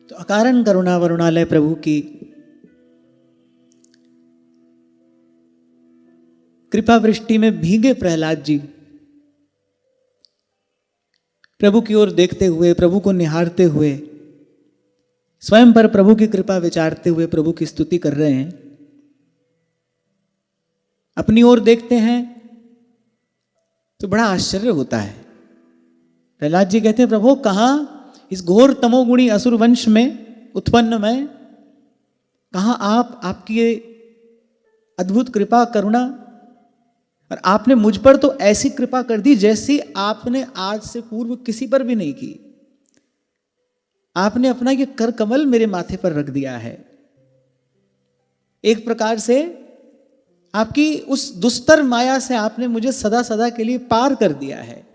तो अकारण करुणा वरुणालय प्रभु की कृपा वृष्टि में भीगे प्रहलाद जी प्रभु की ओर देखते हुए, प्रभु को निहारते हुए, स्वयं पर प्रभु की कृपा विचारते हुए प्रभु की स्तुति कर रहे हैं। अपनी ओर देखते हैं तो बड़ा आश्चर्य होता है। प्रहलाद जी कहते हैं, प्रभु कहाँ इस घोर तमोगुणी असुर वंश में उत्पन्न मैं, कहाँ आपकी ये अद्भुत कृपा करुणा, और आपने मुझ पर तो ऐसी कृपा कर दी जैसी आपने आज से पूर्व किसी पर भी नहीं की। आपने अपना ये कर कमल मेरे माथे पर रख दिया है। एक प्रकार से आपकी उस दुस्तर माया से आपने मुझे सदा सदा के लिए पार कर दिया है,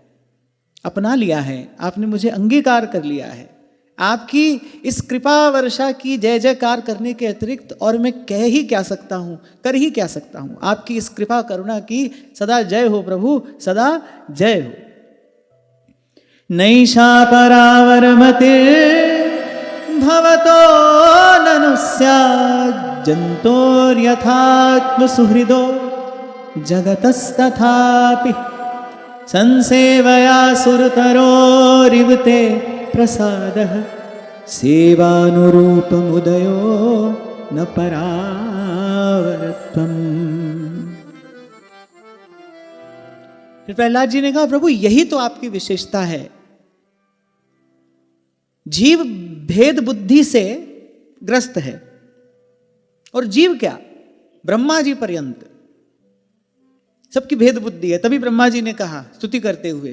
अपना लिया है, आपने मुझे अंगीकार कर लिया है। आपकी इस कृपा वर्षा की जय जयकार करने के अतिरिक्त और मैं कह ही क्या सकता हूँ, कर ही क्या सकता हूँ। आपकी इस कृपा करुणा की सदा जय हो प्रभु, सदा जय हो। नैषा परावरमते भवतो ननु स्यात् जन्तोर्यथात्म सुहृदो जगतस्तथापि संसेवया सुरतरोरिवते प्रसादः सेवानुरूपमुदयो न परावरत्वम्। फिर प्रहलाद जी ने कहा, प्रभु यही तो आपकी विशेषता है। जीव भेद बुद्धि से ग्रस्त है, और जीव क्या, ब्रह्मा जी पर्यंत सबकी भेद बुद्धि है। तभी ब्रह्मा जी ने कहा स्तुति करते हुए,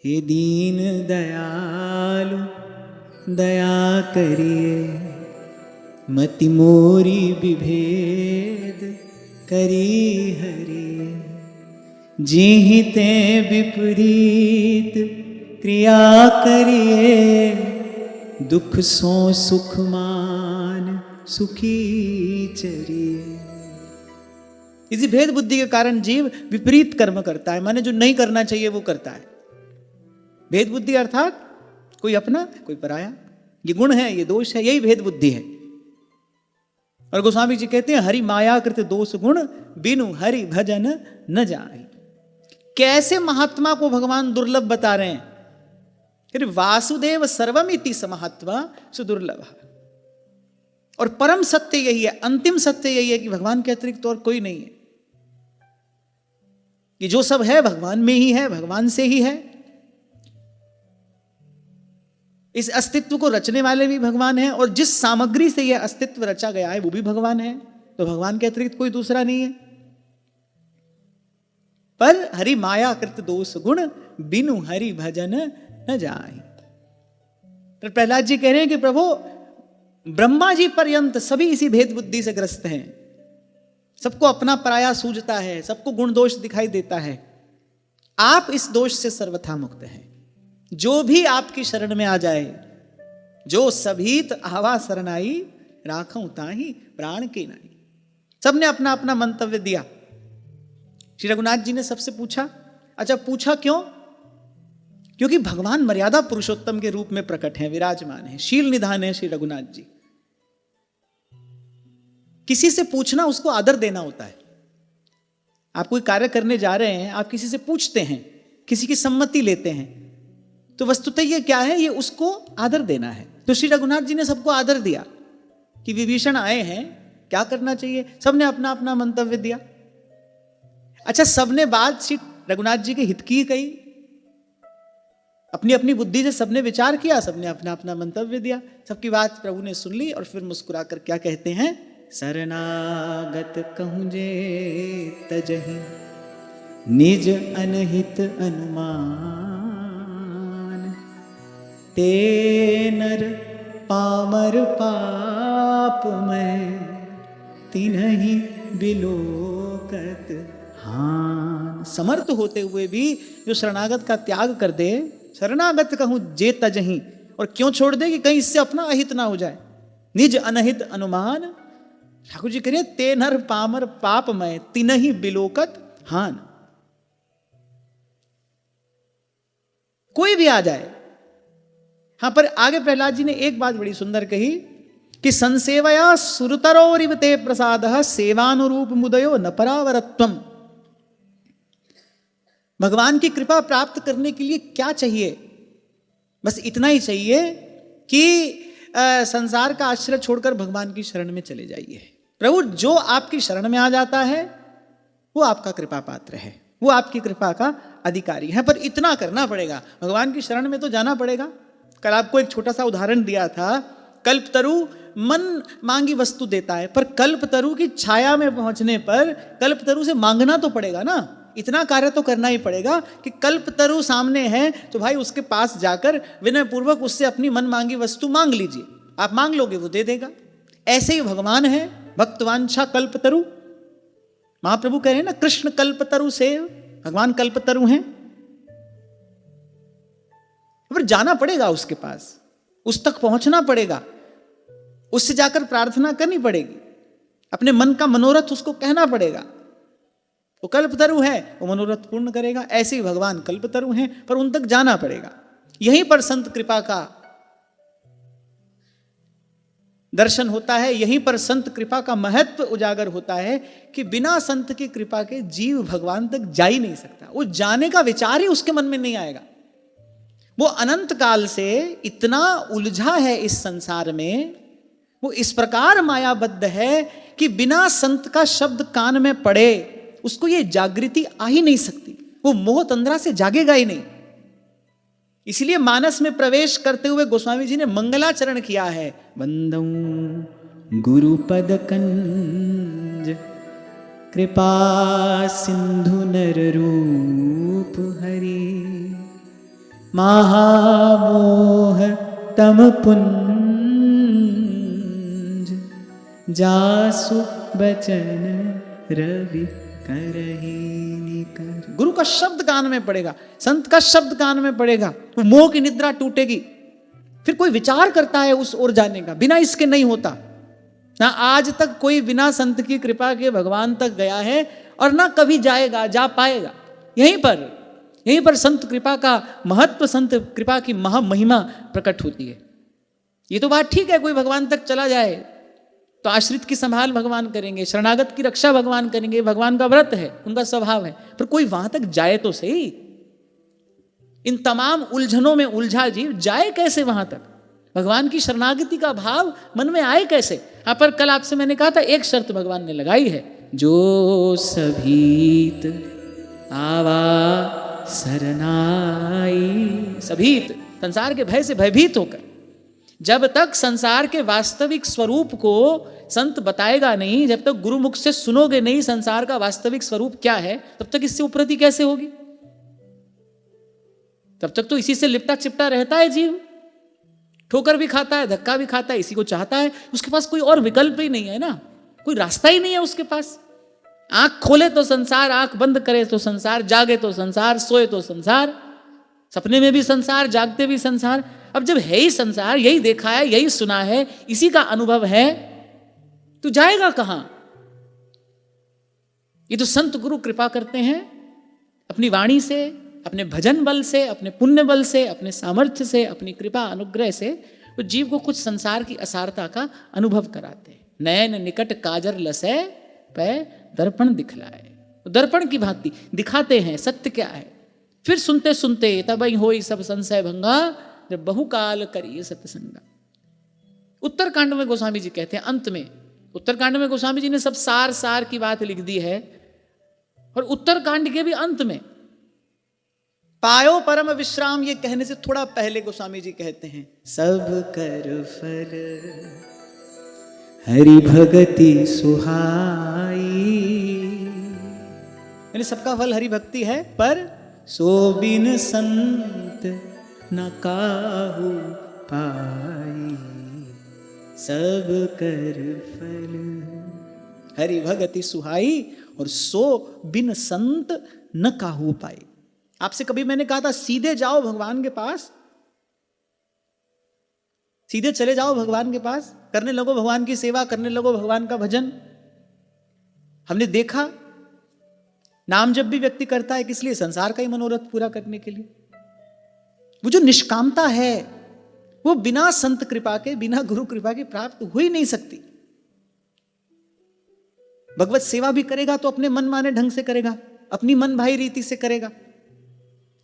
हे दीन दयालु दया करिए, मति मोरी विभेद करी हरिए, जीहिते विपरीत क्रिया करिए, दुख सो सुख मान सुखी चरिए। इसी भेद बुद्धि के कारण जीव विपरीत कर्म करता है, माने जो नहीं करना चाहिए वो करता है। भेद बुद्धि अर्थात कोई अपना कोई पराया, ये गुण है, ये दोष है, यही भेद बुद्धि है। और गोस्वामी जी कहते हैं, हरि माया कृत दोष गुण बिनु हरि भजन न जाए। कैसे महात्मा को भगवान दुर्लभ बता रहे हैं। फिर वासुदेव सर्वमिति समहात्मा सुदुर्लभ। और परम सत्य यही है, अंतिम सत्य यही है कि भगवान के अतिरिक्त और कोई नहीं है। कि जो सब है भगवान में ही है, भगवान से ही है। इस अस्तित्व को रचने वाले भी भगवान हैं, और जिस सामग्री से यह अस्तित्व रचा गया है वो भी भगवान है। तो भगवान के अतिरिक्त कोई दूसरा नहीं है। पर हरि माया कृत दोष गुण बिनु हरि भजन न जाए। तो प्रहलाद जी कह रहे हैं कि प्रभु ब्रह्मा जी पर्यंत सभी इसी भेद बुद्धि से ग्रस्त हैं। सबको अपना पराया सूझता है, सबको गुण दोष दिखाई देता है। आप इस दोष से सर्वथा मुक्त हैं। जो भी आपकी शरण में आ जाए, जो सभीत आवा शरणाई, राखूं ताहि प्राण के नाई। सबने अपना अपना मंतव्य दिया। श्री रघुनाथ जी ने सबसे पूछा। अच्छा, पूछा क्यों? क्योंकि भगवान मर्यादा पुरुषोत्तम के रूप में प्रकट हैं, विराजमान हैं, शील निधान है श्री रघुनाथ जी। किसी से पूछना उसको आदर देना होता है। आप कोई कार्य करने जा रहे हैं, आप किसी से पूछते हैं, किसी की सम्मति लेते हैं, तो वस्तुतः ये क्या है, ये उसको आदर देना है। तो श्री रघुनाथ जी ने सबको आदर दिया कि विभीषण आए हैं, क्या करना चाहिए। सबने अपना अपना मंतव्य दिया। अच्छा, सबने बात श्री रघुनाथ जी के हित की कही, अपनी अपनी बुद्धि से सबने विचार किया, सबने अपना अपना मंतव्य दिया। सबकी बात प्रभु ने सुन ली और फिर मुस्कुराकर क्या कहते हैं, शरणागत कहूँ जे तजहि निज अनहित अनुमान, ते नर पामर पाप में तिन्हि बिलोकत हान। समर्थ होते हुए भी जो शरणागत का त्याग कर दे, शरणागत कहूँ जे तजहि, और क्यों छोड़ दे कि कहीं इससे अपना अहित ना हो जाए। निज अनहित अनुमान, ठाकुर जी कह रहे ते नर पामर पाप में तिन्हि बिलोकत हान। कोई भी आ जाए, हाँ, पर आगे प्रहलाद जी ने एक बात बड़ी सुंदर कही कि संसेवया सुरतरोरिव ते प्रसादः सेवानुरूप मुदयो न परावरत्वम। भगवान की कृपा प्राप्त करने के लिए क्या चाहिए? बस इतना ही चाहिए कि संसार का आश्रय छोड़कर भगवान की शरण में चले जाइए। प्रभु जो आपकी शरण में आ जाता है वो आपका कृपा पात्र है, वो आपकी कृपा का अधिकारी है। पर इतना करना पड़ेगा, भगवान की शरण में तो जाना पड़ेगा। कल आपको एक छोटा सा उदाहरण दिया था, कल्पतरु मन मांगी वस्तु देता है, पर कल्पतरु की छाया में पहुंचने पर कल्पतरु से मांगना तो पड़ेगा ना। इतना कार्य तो करना ही पड़ेगा कि कल्पतरु सामने है तो भाई उसके पास जाकर विनय पूर्वक उससे अपनी मन मांगी वस्तु मांग लीजिए। आप मांग लोगे वो दे देगा। ऐसे ही भगवान है, भक्तवांछा कल्पतरु। महाप्रभु कह रहे हैं ना, कृष्ण कल्पतरु से, भगवान कल्पतरु हैं। पर जाना पड़ेगा उसके पास, उस तक पहुंचना पड़ेगा, उससे जाकर प्रार्थना करनी पड़ेगी, अपने मन का मनोरथ उसको कहना पड़ेगा। वो कल्पतरु है, वो मनोरथ पूर्ण करेगा। ऐसे ही भगवान कल्पतरु हैं, पर उन तक जाना पड़ेगा। यहीं पर संत कृपा का दर्शन होता है, यहीं पर संत कृपा का महत्व उजागर होता है कि बिना संत की कृपा के जीव भगवान तक जा ही नहीं सकता। वो जाने का विचार ही उसके मन में नहीं आएगा। वो अनंत काल से इतना उलझा है इस संसार में, वो इस प्रकार मायाबद्ध है कि बिना संत का शब्द कान में पड़े उसको ये जागृति आ ही नहीं सकती। वो मोह तंद्रा से जागेगा ही नहीं। इसलिए मानस में प्रवेश करते हुए गोस्वामी जी ने मंगलाचरण किया है, वंदौ गुरुपद कंज कृपा सिंधु नर रूप हरि महामोह तम पुंज जासु बचन रवि करहि निकर। गुरु का शब्द कान में पड़ेगा, संत का शब्द कान में पड़ेगा, तो मोह की निद्रा टूटेगी। फिर कोई विचार करता है उस ओर जाने का, बिना इसके नहीं होता ना। आज तक कोई बिना संत की कृपा के भगवान तक गया है और ना कभी जाएगा, जा पाएगा। यहीं पर संत कृपा का महत्व, संत कृपा की महामहिमा प्रकट होती है। ये तो बात ठीक है, कोई भगवान तक चला जाए तो आश्रित की संभाल भगवान करेंगे, शरणागत की रक्षा भगवान करेंगे, भगवान का व्रत है, उनका स्वभाव है। पर कोई वहां तक जाए तो सही। इन तमाम उलझनों में उलझा जीव जाए कैसे वहां तक? भगवान की शरणागति का भाव मन में आए कैसे? हाँ, पर कल आपसे मैंने कहा था एक शर्त भगवान ने लगाई है, जो सभीत आवा सरनाई। सभीत, संसार के भय से भयभीत होकर, जब तक संसार के वास्तविक स्वरूप को संत बताएगा नहीं, जब तक गुरुमुख से सुनोगे नहीं संसार का वास्तविक स्वरूप क्या है, तब तक इससे उपरति कैसे होगी? तब तक तो इसी से लिपटा चिपटा रहता है जीव, ठोकर भी खाता है, धक्का भी खाता है, इसी को चाहता है। उसके पास कोई और विकल्प ही नहीं है ना, कोई रास्ता ही नहीं है उसके पास। आंख खोले तो संसार, आंख बंद करे तो संसार, जागे तो संसार, सोए तो संसार, सपने में भी संसार, जागते भी संसार। अब जब है ही संसार, यही देखा है, यही सुना है, इसी का अनुभव है, तो जाएगा कहां? ये तो संत गुरु कृपा करते हैं अपनी वाणी से, अपने भजन बल से, अपने पुण्य बल से, अपने सामर्थ्य से, अपनी कृपा अनुग्रह से वो जीव को कुछ संसार की असारता का अनुभव कराते हैं। नयन निकट काजर लसै पै दर्पण दिखलाए, दर्पण की भांति दिखाते हैं सत्य क्या है। फिर सुनते सुनते तबई होई सब संशय भंगा, जब बहुकाल करिए सत्संगा। उत्तरकांड में गोस्वामी जी कहते हैं, अंत में उत्तरकांड में गोस्वामी जी ने सब सार सार की बात लिख दी है, और उत्तरकांड के भी अंत में पायो परम विश्राम ये कहने से थोड़ा पहले गोस्वामी जी कहते हैं, सब कर फल हरि भगति सुहाई। यानी सबका फल हरि भक्ति है, पर सो बिन संत न काहू पाई। सब कर फल हरि भगति सुहाई, और सो बिन संत न काहू पाई। आपसे कभी मैंने कहा था सीधे जाओ भगवान के पास, सीधे चले जाओ भगवान के पास, करने लगो भगवान की सेवा, करने लगो भगवान का भजन। हमने देखा नाम जब भी व्यक्ति करता है किस लिए? संसार का ही मनोरथ पूरा करने के लिए। वो जो निष्कामता है, वो बिना संत कृपा के, बिना गुरु कृपा के प्राप्त हो ही नहीं सकती। भगवत सेवा भी करेगा तो अपने मन माने ढंग से करेगा, अपनी मन भाई रीति से करेगा।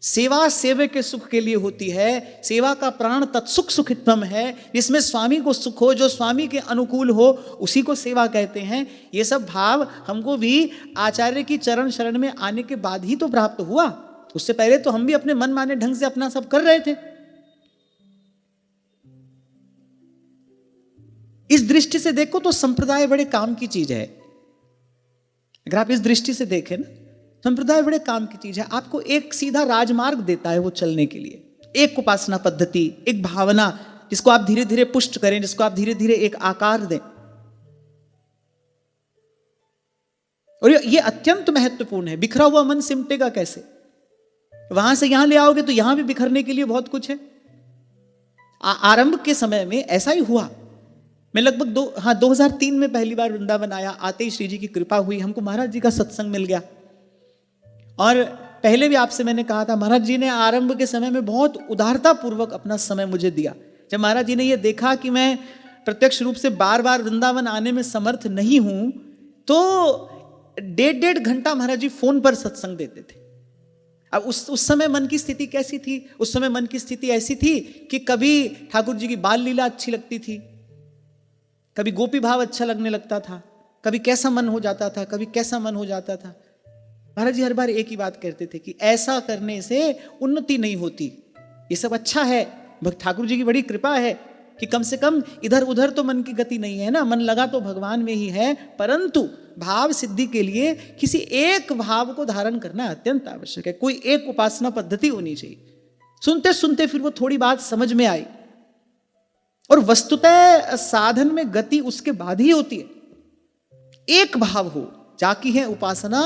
सेवा सेवे के सुख के लिए होती है। सेवा का प्राण तत्सुख सुखित्वम है, जिसमें स्वामी को सुख हो, जो स्वामी के अनुकूल हो, उसी को सेवा कहते हैं। ये सब भाव हमको भी आचार्य की चरण शरण में आने के बाद ही तो प्राप्त हुआ। उससे पहले तो हम भी अपने मन माने ढंग से अपना सब कर रहे थे। इस दृष्टि से देखो तो संप्रदाय बड़े काम की चीज है। अगर आप इस दृष्टि से देखें ना, संप्रदाय बड़े काम की चीज है। आपको एक सीधा राजमार्ग देता है वो चलने के लिए, एक उपासना पद्धति, एक भावना, जिसको आप धीरे धीरे पुष्ट करें, जिसको आप धीरे धीरे एक आकार दें। और ये अत्यंत महत्वपूर्ण है। बिखरा हुआ मन सिमटेगा कैसे? वहां से यहां ले आओगे तो यहां भी बिखरने के लिए बहुत कुछ है। आरंभ के समय में ऐसा ही हुआ। मैं लगभग 2003 में पहली बार वृंदावन आया। आते ही श्री जी की कृपा हुई, हमको महाराज जी का सत्संग मिल गया। और पहले भी आपसे मैंने कहा था, महाराज जी ने आरंभ के समय में बहुत उदारता पूर्वक अपना समय मुझे दिया। जब महाराज जी ने ये देखा कि मैं प्रत्यक्ष रूप से बार बार वृंदावन आने में समर्थ नहीं हूं, तो 1.5 घंटा महाराज जी फोन पर सत्संग देते थे। अब उस समय मन की स्थिति कैसी थी? उस समय मन की स्थिति ऐसी थी कि कभी ठाकुर जी की बाल लीला अच्छी लगती थी, कभी गोपी भाव अच्छा लगने लगता था, कभी कैसा मन हो जाता था, कभी कैसा मन हो जाता था। महाराज जी हर बार एक ही बात कहते थे कि ऐसा करने से उन्नति नहीं होती। ये सब अच्छा है, ठाकुर जी की बड़ी कृपा है कि कम से कम इधर उधर तो मन की गति नहीं है ना, मन लगा तो भगवान में ही है। परंतु भाव सिद्धि के लिए किसी एक भाव को धारण करना अत्यंत आवश्यक है। कोई एक उपासना पद्धति होनी चाहिए। सुनते सुनते फिर वो थोड़ी बात समझ में आई। और वस्तुतः साधन में गति उसके बाद ही होती है। एक भाव हो, जाकी है उपासना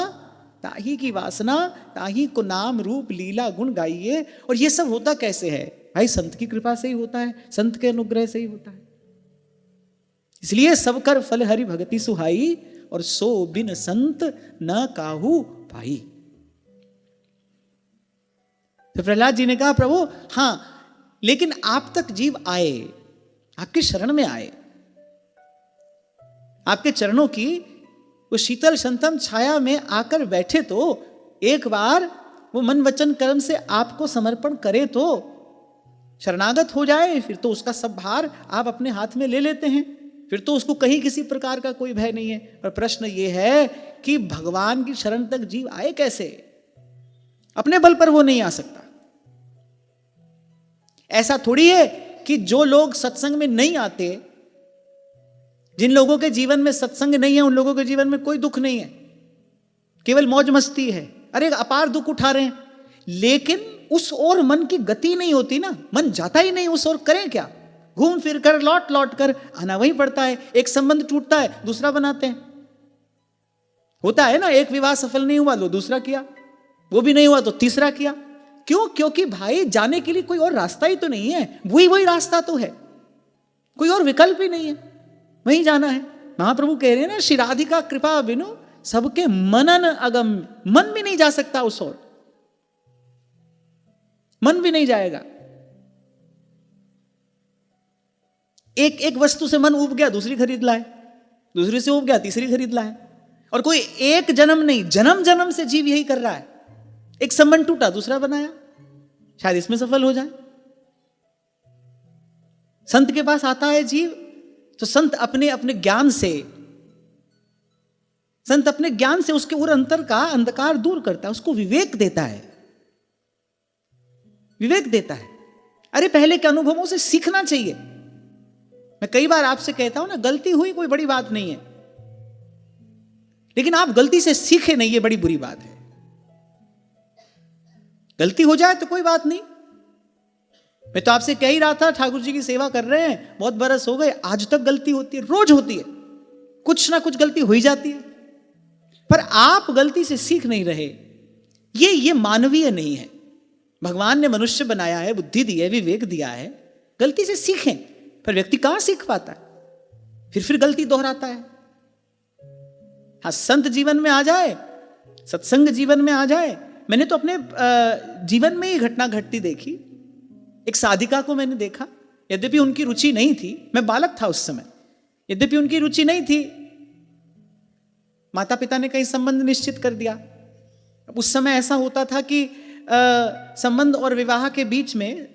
ताही की वासना, ताही को नाम रूप लीला गुण गाइए। और ये सब होता कैसे है भाई? संत की कृपा से ही होता है, संत के अनुग्रह से ही होता है। इसलिए सब कर फल हरि भगति सुहाई, और सो बिन संत न काहू पाई। तो प्रहलाद जी ने कहा, प्रभु हां, लेकिन आप तक जीव आए, आपके शरण में आए, आपके चरणों की वो शीतल संतम छाया में आकर बैठे, तो एक बार वो मन वचन कर्म से आपको समर्पण करे, तो शरणागत हो जाए, फिर तो उसका सब भार आप अपने हाथ में ले लेते हैं। फिर तो उसको कहीं किसी प्रकार का कोई भय नहीं है। पर प्रश्न ये है कि भगवान की शरण तक जीव आए कैसे? अपने बल पर वो नहीं आ सकता। ऐसा थोड़ी है कि जो लोग सत्संग में नहीं आते, जिन लोगों के जीवन में सत्संग नहीं है, उन लोगों के जीवन में कोई दुख नहीं है, केवल मौज मस्ती है। अरे अपार दुख उठा रहे हैं, लेकिन उस ओर मन की गति नहीं होती ना, मन जाता ही नहीं उस ओर। करें क्या? घूम फिर कर लौट लौट कर आना वही पड़ता है। एक संबंध टूटता है, दूसरा बनाते हैं। होता है ना, एक विवाह सफल नहीं हुआ, लो दूसरा किया, वो भी नहीं हुआ तो तीसरा किया। क्यों? क्योंकि भाई जाने के लिए कोई और रास्ता ही तो नहीं है, वही रास्ता तो है, कोई और विकल्प ही नहीं है, वहीं जाना है। महाप्रभु कह रहे हैं ना, श्री राधिका कृपा बिनु सबके मनन अगम। मन भी नहीं जा सकता उस ओर, मन भी नहीं जाएगा। एक वस्तु से मन उब गया, दूसरी खरीद लाए, दूसरी से उब गया, तीसरी खरीद लाए। और कोई एक जन्म नहीं, जन्म जन्म से जीव यही कर रहा है। एक संबंध टूटा, दूसरा बनाया, शायद इसमें सफल हो जाए। संत के पास आता है जीव, तो संत अपने अपने ज्ञान से, संत अपने ज्ञान से उसके उर अंतर का अंधकार दूर करता है, उसको विवेक देता है, विवेक देता है। अरे पहले के अनुभवों से सीखना चाहिए। मैं कई बार आपसे कहता हूं ना, गलती हुई कोई बड़ी बात नहीं है, लेकिन आप गलती से सीखे नहीं, ये बड़ी बुरी बात है। गलती हो जाए तो कोई बात नहीं। मैं तो आपसे कह ही रहा था, ठाकुर जी की सेवा कर रहे हैं, बहुत बरस हो गए, आज तक गलती होती है, रोज होती है, कुछ ना कुछ गलती हो ही जाती है। पर आप गलती से सीख नहीं रहे, ये मानवीय नहीं है। भगवान ने मनुष्य बनाया है, बुद्धि दी है, विवेक दिया है, गलती से सीखें। पर व्यक्ति कहां सीख पाता है, फिर गलती दोहराता है। हाँ, संत जीवन में आ जाए, सत्संग जीवन में आ जाए। मैंने तो अपने जीवन में ही घटना घटती देखी। एक साधिका को मैंने देखा, यद्यपि उनकी रुचि नहीं थी, मैं बालक था उस समय, यद्यपि उनकी रुचि नहीं थी, माता पिता ने कहीं संबंध निश्चित कर दिया। उस समय ऐसा होता था कि संबंध और विवाह के बीच में,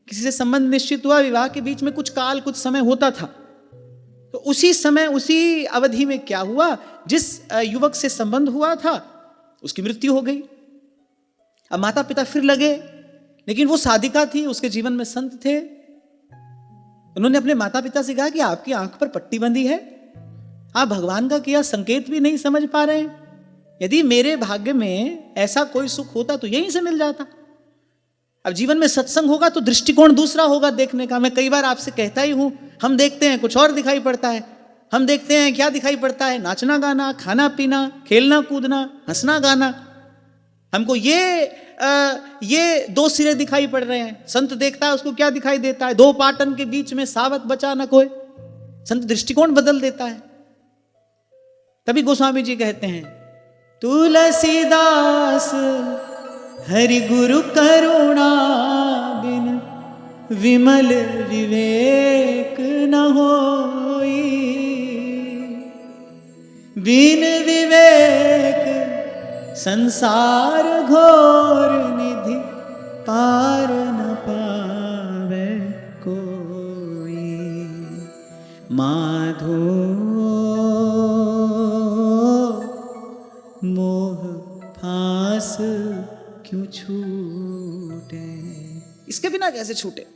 किसी से संबंध निश्चित हुआ, विवाह के बीच में कुछ काल, कुछ समय होता था। तो उसी समय, उसी अवधि में क्या हुआ, जिस युवक से संबंध हुआ था उसकी मृत्यु हो गई। अब माता पिता फिर लगे, लेकिन वो साधिका थी, उसके जीवन में संत थे। उन्होंने अपने माता पिता से कहा कि आपकी आंख पर पट्टी बंधी है, आप भगवान का किया संकेत भी नहीं समझ पा रहे हैं। यदि मेरे भाग्य में ऐसा कोई सुख होता तो यहीं से मिल जाता। अब जीवन में सत्संग होगा तो दृष्टिकोण दूसरा होगा देखने का। मैं कई बार आपसे कहता ही हूं, हम देखते हैं कुछ और दिखाई पड़ता है। हम देखते हैं क्या दिखाई पड़ता है, नाचना गाना, खाना पीना, खेलना कूदना, हंसना गाना। हमको ये दो सिरे दिखाई पड़ रहे हैं। संत देखता है, उसको क्या दिखाई देता है, दो पाटन के बीच में सावक बचा न कोई। संत दृष्टिकोण बदल देता है। तभी गोस्वामी जी कहते हैं, तुलसीदास हरि गुरु करुणा बिन विमल विवेक न होई, बिन विवेक संसार घोर निधि पार न पावे कोई। माधो मोह फांस क्यों छूटे। इसके बिना कैसे छूटे?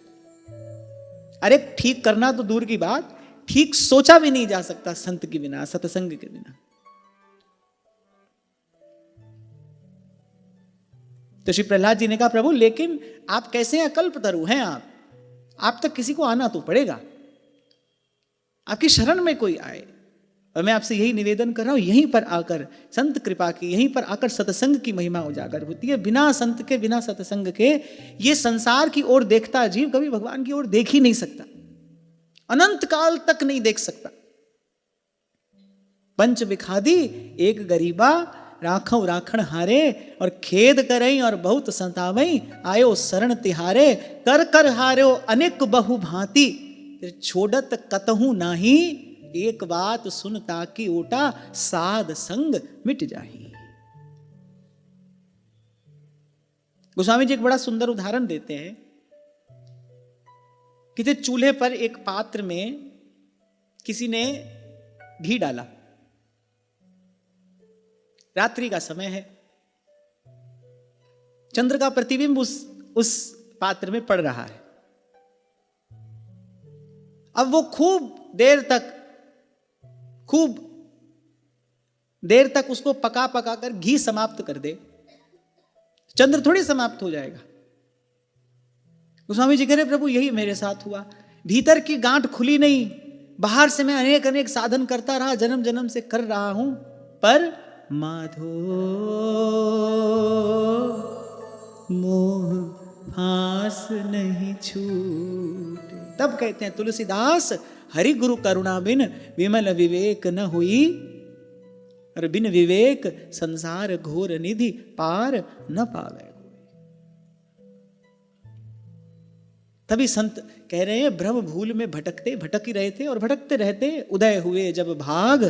अरे ठीक करना तो दूर की बात, ठीक सोचा भी नहीं जा सकता संत के बिना, सत्संग के बिना। तो श्री प्रहलाद जी ने कहा, प्रभु लेकिन आप कैसे अकल्पतरु हैं, आप तक किसी को आना तो पड़ेगा, आपकी शरण में कोई आए। और मैं आपसे यही निवेदन कर रहा हूं, यहीं पर आकर संत कृपा की, यहीं पर आकर सत्संग की महिमा उजागर होती है। बिना संत के, बिना सत्संग के ये संसार की ओर देखता जीव कभी भगवान की ओर देख ही नहीं सकता, अनंत काल तक नहीं देख सकता। पंच विखादी एक गरीबा, राखौ राखण हारे, और खेद करई और बहुत संतावई, आयो शरण तिहारे, कर कर हारो अनेक बहु भांति, छोड़त कतहु नाही, एक बात सुन ताकि ओटा, साध संग मिट जाही। गोस्वामी जी एक बड़ा सुंदर उदाहरण देते हैं। किसी चूल्हे पर एक पात्र में किसी ने घी डाला, रात्रि का समय है, चंद्र का प्रतिबिंब उस पात्र में पड़ रहा है। अब वो खूब देर तक उसको पका कर घी समाप्त कर दे, चंद्र थोड़ी समाप्त हो जाएगा। गोस्वामी जी कह रहे, प्रभु यही मेरे साथ हुआ, भीतर की गांठ खुली नहीं, बाहर से मैं अनेक साधन करता रहा, जन्म जन्म से कर रहा हूं, पर माधो मोह फांस नहीं छूटे। तब कहते हैं तुलसीदास, हरि गुरु करुणा बिन विमल विवेक न हुई, और बिन विवेक संसार घोर निधि पार न पावे। तभी संत कह रहे हैं, भ्रम भूल में भटक ही रहे थे, और भटकते रहते उदय हुए जब भाग,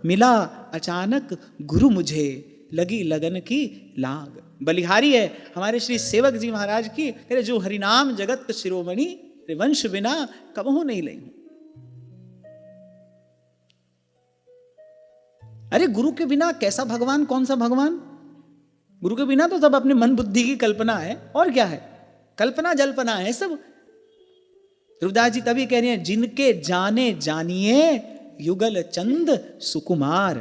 मिला अचानक गुरु मुझे, लगी लगन की लाग। बलिहारी है हमारे श्री सेवक जी महाराज की, तेरे जो हरिनाम जगत शिरोमणि, वंश बिना कबहू नहीं लई। अरे गुरु के बिना कैसा भगवान, कौन सा भगवान? गुरु के बिना तो सब अपने मन बुद्धि की कल्पना है, और क्या है, कल्पना जल्पना है सब। ध्रुवदास जी तभी कह रहे हैं, जिनके जाने जानिए युगल चंद सुकुमार,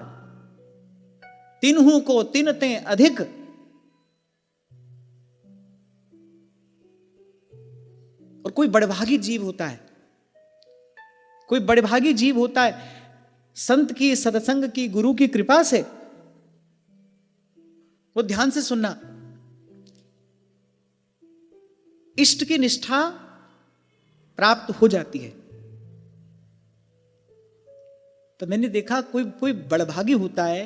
तिन्हू को तिनते अधिक। और कोई बड़भागी जीव होता है, कोई बड़भागी जीव होता है संत की, सत्संग की, गुरु की कृपा से। वो ध्यान से सुनना, इष्ट की निष्ठा प्राप्त हो जाती है। तो मैंने देखा कोई बड़भागी होता है,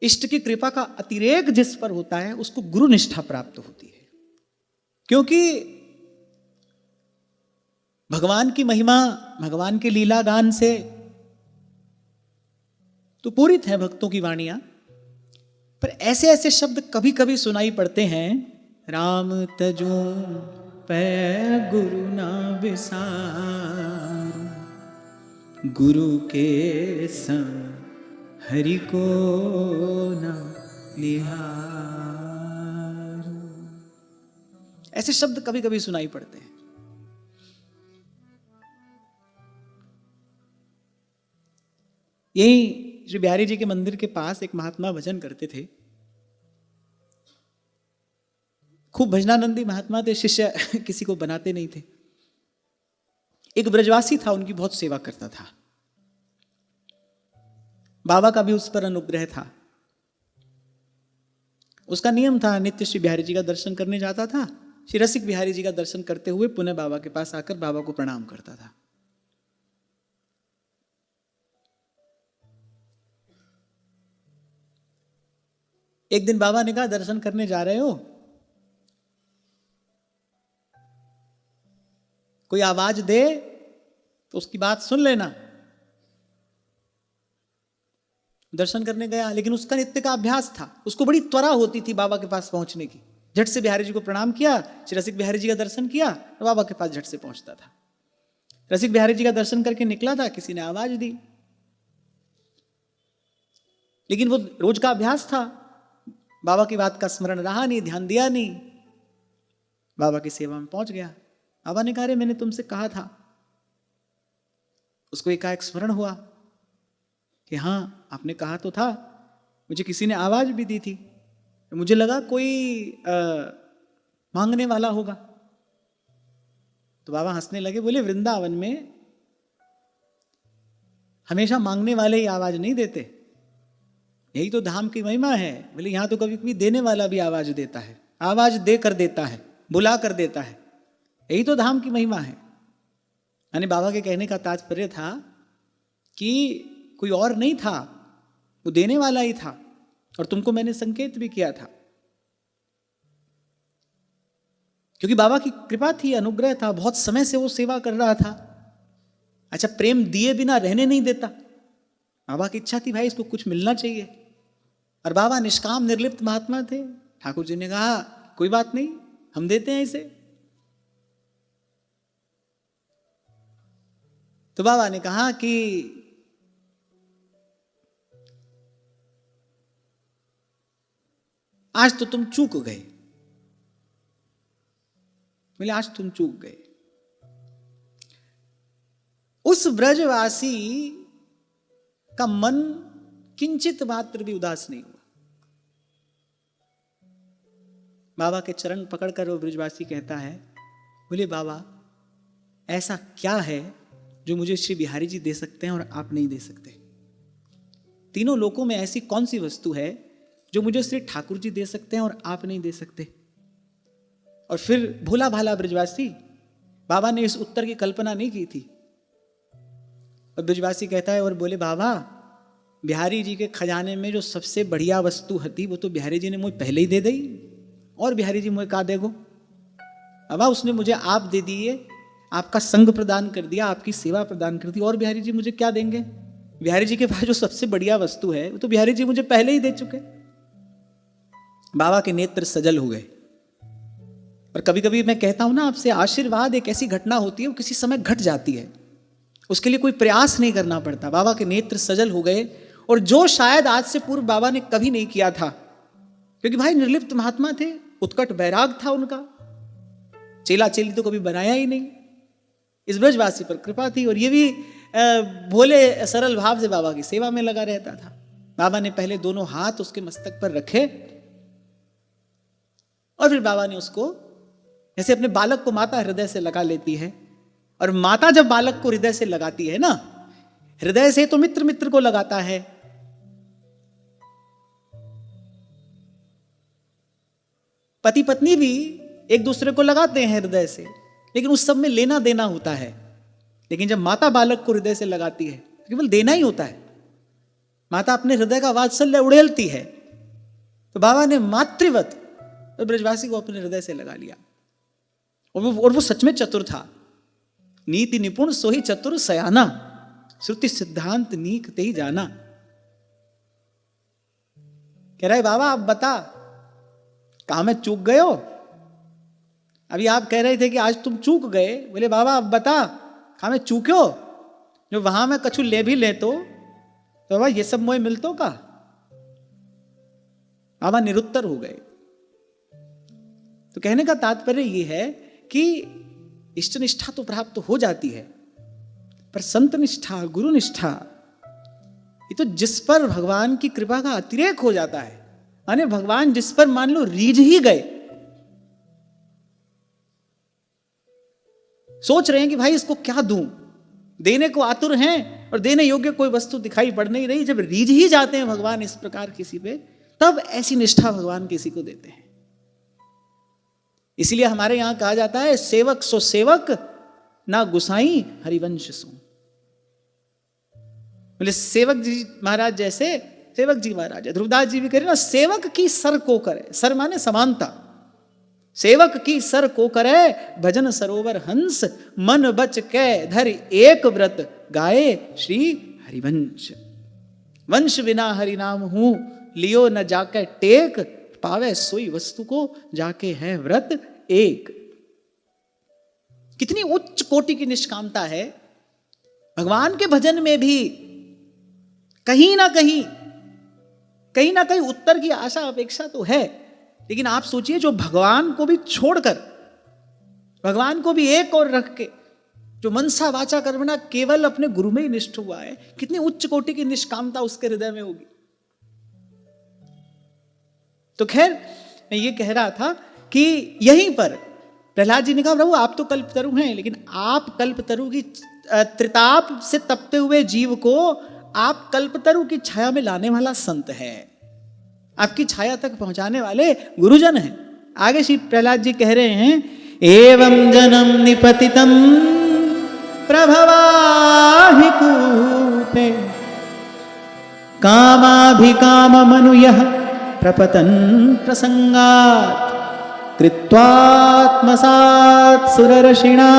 इष्ट की कृपा का अतिरेक जिस पर होता है उसको गुरु निष्ठा प्राप्त होती है। क्योंकि भगवान की महिमा, भगवान के लीला गान से तो पूरित है भक्तों की वाणियां, पर ऐसे ऐसे शब्द कभी कभी सुनाई पड़ते हैं, राम तजू पै गुरु ना विसार, गुरु के संग हरि को ना निहार। ऐसे शब्द कभी कभी सुनाई पड़ते हैं। यही श्री बिहारी जी के मंदिर के पास एक महात्मा भजन करते थे। खूब भजनानंदी महात्मा थे, शिष्य किसी को बनाते नहीं थे। एक ब्रजवासी था, उनकी बहुत सेवा करता था। बाबा का भी उस पर अनुग्रह था। उसका नियम था, नित्य श्री बिहारी जी का दर्शन करने जाता था। श्री रसिक बिहारी जी का दर्शन करते हुए पुनः बाबा के पास आकर बाबा को प्रणाम करता था। एक दिन बाबा ने कहा, दर्शन करने जा रहे हो, कोई आवाज दे तो उसकी बात सुन लेना। दर्शन करने गया, लेकिन उसका नित्य का अभ्यास था, उसको बड़ी त्वरा होती थी बाबा के पास पहुंचने की। झट से बिहारी जी को प्रणाम किया, श्री रसिक बिहारी जी का दर्शन किया, तो बाबा के पास झट से पहुंचता था। रसिक बिहारी जी का दर्शन करके निकला था, किसी ने आवाज दी, लेकिन वो रोज का अभ्यास था, बाबा की बात का स्मरण रहा नहीं, ध्यान दिया नहीं, बाबा की सेवा में पहुंच गया। बाबा ने कहा, मैंने तुमसे कहा था। उसको एकाएक स्मरण हुआ कि हाँ, आपने कहा तो था, मुझे किसी ने आवाज भी दी थी, मुझे लगा कोई मांगने वाला होगा। तो बाबा हंसने लगे, बोले, वृंदावन में हमेशा मांगने वाले ही आवाज नहीं देते, यही तो धाम की महिमा है। बोले, यहां तो कभी कभी देने वाला भी आवाज देता है, आवाज दे कर देता है, बुला कर देता है, यही तो धाम की महिमा है। यानी बाबा के कहने का तात्पर्य था कि कोई और नहीं था, वो देने वाला ही था, और तुमको मैंने संकेत भी किया था, क्योंकि बाबा की कृपा थी, अनुग्रह था, बहुत समय से वो सेवा कर रहा था। अच्छा, प्रेम दिए बिना रहने नहीं देता। बाबा की इच्छा थी, भाई इसको कुछ मिलना चाहिए, और बाबा निष्काम निर्लिप्त महात्मा थे। ठाकुर जी ने कहा, कोई बात नहीं, हम देते हैं इसे। तो बाबा ने कहा कि आज तो तुम चूक गए। बोले, आज तुम चूक गए। उस ब्रजवासी का मन किंचित मात्र भी उदास नहीं हुआ। बाबा के चरण पकड़कर वो ब्रजवासी कहता है, बोले, बाबा ऐसा क्या है जो मुझे श्री बिहारी जी दे सकते हैं और आप नहीं दे सकते? तीनों लोकों में ऐसी कौन सी वस्तु है जो मुझे श्री ठाकुर जी दे सकते हैं और आप नहीं दे सकते? और फिर भोला भाला ब्रजवासी, बाबा ने इस उत्तर की कल्पना नहीं की थी। और ब्रजवासी कहता है और बोले, बाबा बिहारी जी के खजाने में जो सबसे बढ़िया वस्तु हती वो तो बिहारी जी ने मुझे पहले ही दे दी, और बिहारी जी मुझे कहा देगो? बाबा उसने मुझे आप दे दिए, आपका संग प्रदान कर दिया, आपकी सेवा प्रदान कर दी, और बिहारी जी मुझे क्या देंगे? बिहारी जी के पास जो सबसे बढ़िया वस्तु है वो तो बिहारी जी मुझे पहले ही दे चुके। बाबा के नेत्र सजल हो गए। और कभी कभी मैं कहता हूं ना आपसे, आशीर्वाद एक ऐसी घटना होती है, वो किसी समय घट जाती है, उसके लिए कोई प्रयास नहीं करना पड़ता। बाबा के नेत्र सजल हो गए, और जो शायद आज से पूर्व बाबा ने कभी नहीं किया था, क्योंकि भाई निर्लिप्त महात्मा थे, उत्कट वैराग था उनका, चेला चेली तो कभी बनाया ही नहीं। इस ब्रजवासी पर कृपा थी, और ये भी भोले सरल भाव से बाबा की सेवा में लगा रहता था। बाबा ने पहले दोनों हाथ उसके मस्तक पर रखे, और फिर बाबा ने उसको, जैसे अपने बालक को माता हृदय से लगा लेती है, और माता जब बालक को हृदय से लगाती है ना, हृदय से तो मित्र मित्र को लगाता है, पति पत्नी भी एक दूसरे को लगाते हैं हृदय से, लेकिन उस सब में लेना देना होता है। लेकिन जब माता बालक को हृदय से लगाती है तो केवल देना ही होता है। माता अपने हृदय का वात्सल्य उड़ेलती है, तो बाबा ने मातृवत ब्रजवासी को अपने हृदय से लगा लिया। और वो सच में चतुर था। नीति निपुण सोही चतुर सयाना, श्रुति सिद्धांत नीक ते ही जाना। कह रहे बाबा आप बता, कहा मैं चूक गए हो? अभी आप कह रहे थे कि आज तुम चूक गए, बोले बाबा आप बता, कहा मैं चूक्यो? जो वहां में कछु ले भी ले तो बाबा ये सब मोह मिलतो का? बाबा निरुत्तर हो गए। तो कहने का तात्पर्य यह है कि इष्ट निष्ठा तो प्राप्त हो जाती है, पर संत निष्ठा, गुरु निष्ठा, ये तो जिस पर भगवान की कृपा का अतिरेक हो जाता है, माने भगवान जिस पर मान लो रीझ ही गए, सोच रहे हैं कि भाई इसको क्या दूं, देने को आतुर हैं और देने योग्य कोई वस्तु दिखाई पड़ नहीं रही, जब रीझ ही जाते हैं भगवान इस प्रकार किसी पे, तब ऐसी निष्ठा भगवान किसी को देते हैं। इसलिए हमारे यहां कहा जाता है सेवक सो सेवक, ना गुसाई हरिवंश सो। बोले सेवक जी महाराज जैसे, सेवक जी महाराज, ध्रुवदास जी भी कह रहे ना, सेवक की सर को करे, सर माने समानता, सेवक की सर को करे, भजन सरोवर हंस, मन बच के धर एक व्रत, गाए श्री हरिवंश। वंश बिना हरि नाम हूं, लियो न जाके टेक, पावे सोई वस्तु को जाके है व्रत एक। कितनी उच्च कोटि की निष्कामता है। भगवान के भजन में भी कहीं ना कहीं उत्तर की आशा अपेक्षा तो है, लेकिन आप सोचिए जो भगवान को भी छोड़कर, भगवान को भी एक और रख के, जो मनसा वाचा कर्मणा केवल अपने गुरु में ही निष्ठ हुआ है, कितनी उच्च कोटि की निष्कामता उसके हृदय में होगी। तो खैर मैं ये कह रहा था कि यहीं पर प्रहलाद जी ने कहा प्रभु आप तो कल्पतरु हैं, लेकिन आप कल्पतरु की त्रिताप से तपते हुए जीव को आप कल्पतरु की छाया में लाने वाला संत है, आपकी छाया तक पहुंचाने वाले गुरुजन हैं। आगे श्री प्रहलाद जी कह रहे हैं, एवं जनम निपतितम प्रभवाहि कूपे, कामाभिकाम मनुयः प्रपतन प्रसंगात्, कृत्वात्मसात् सुरर्षिणा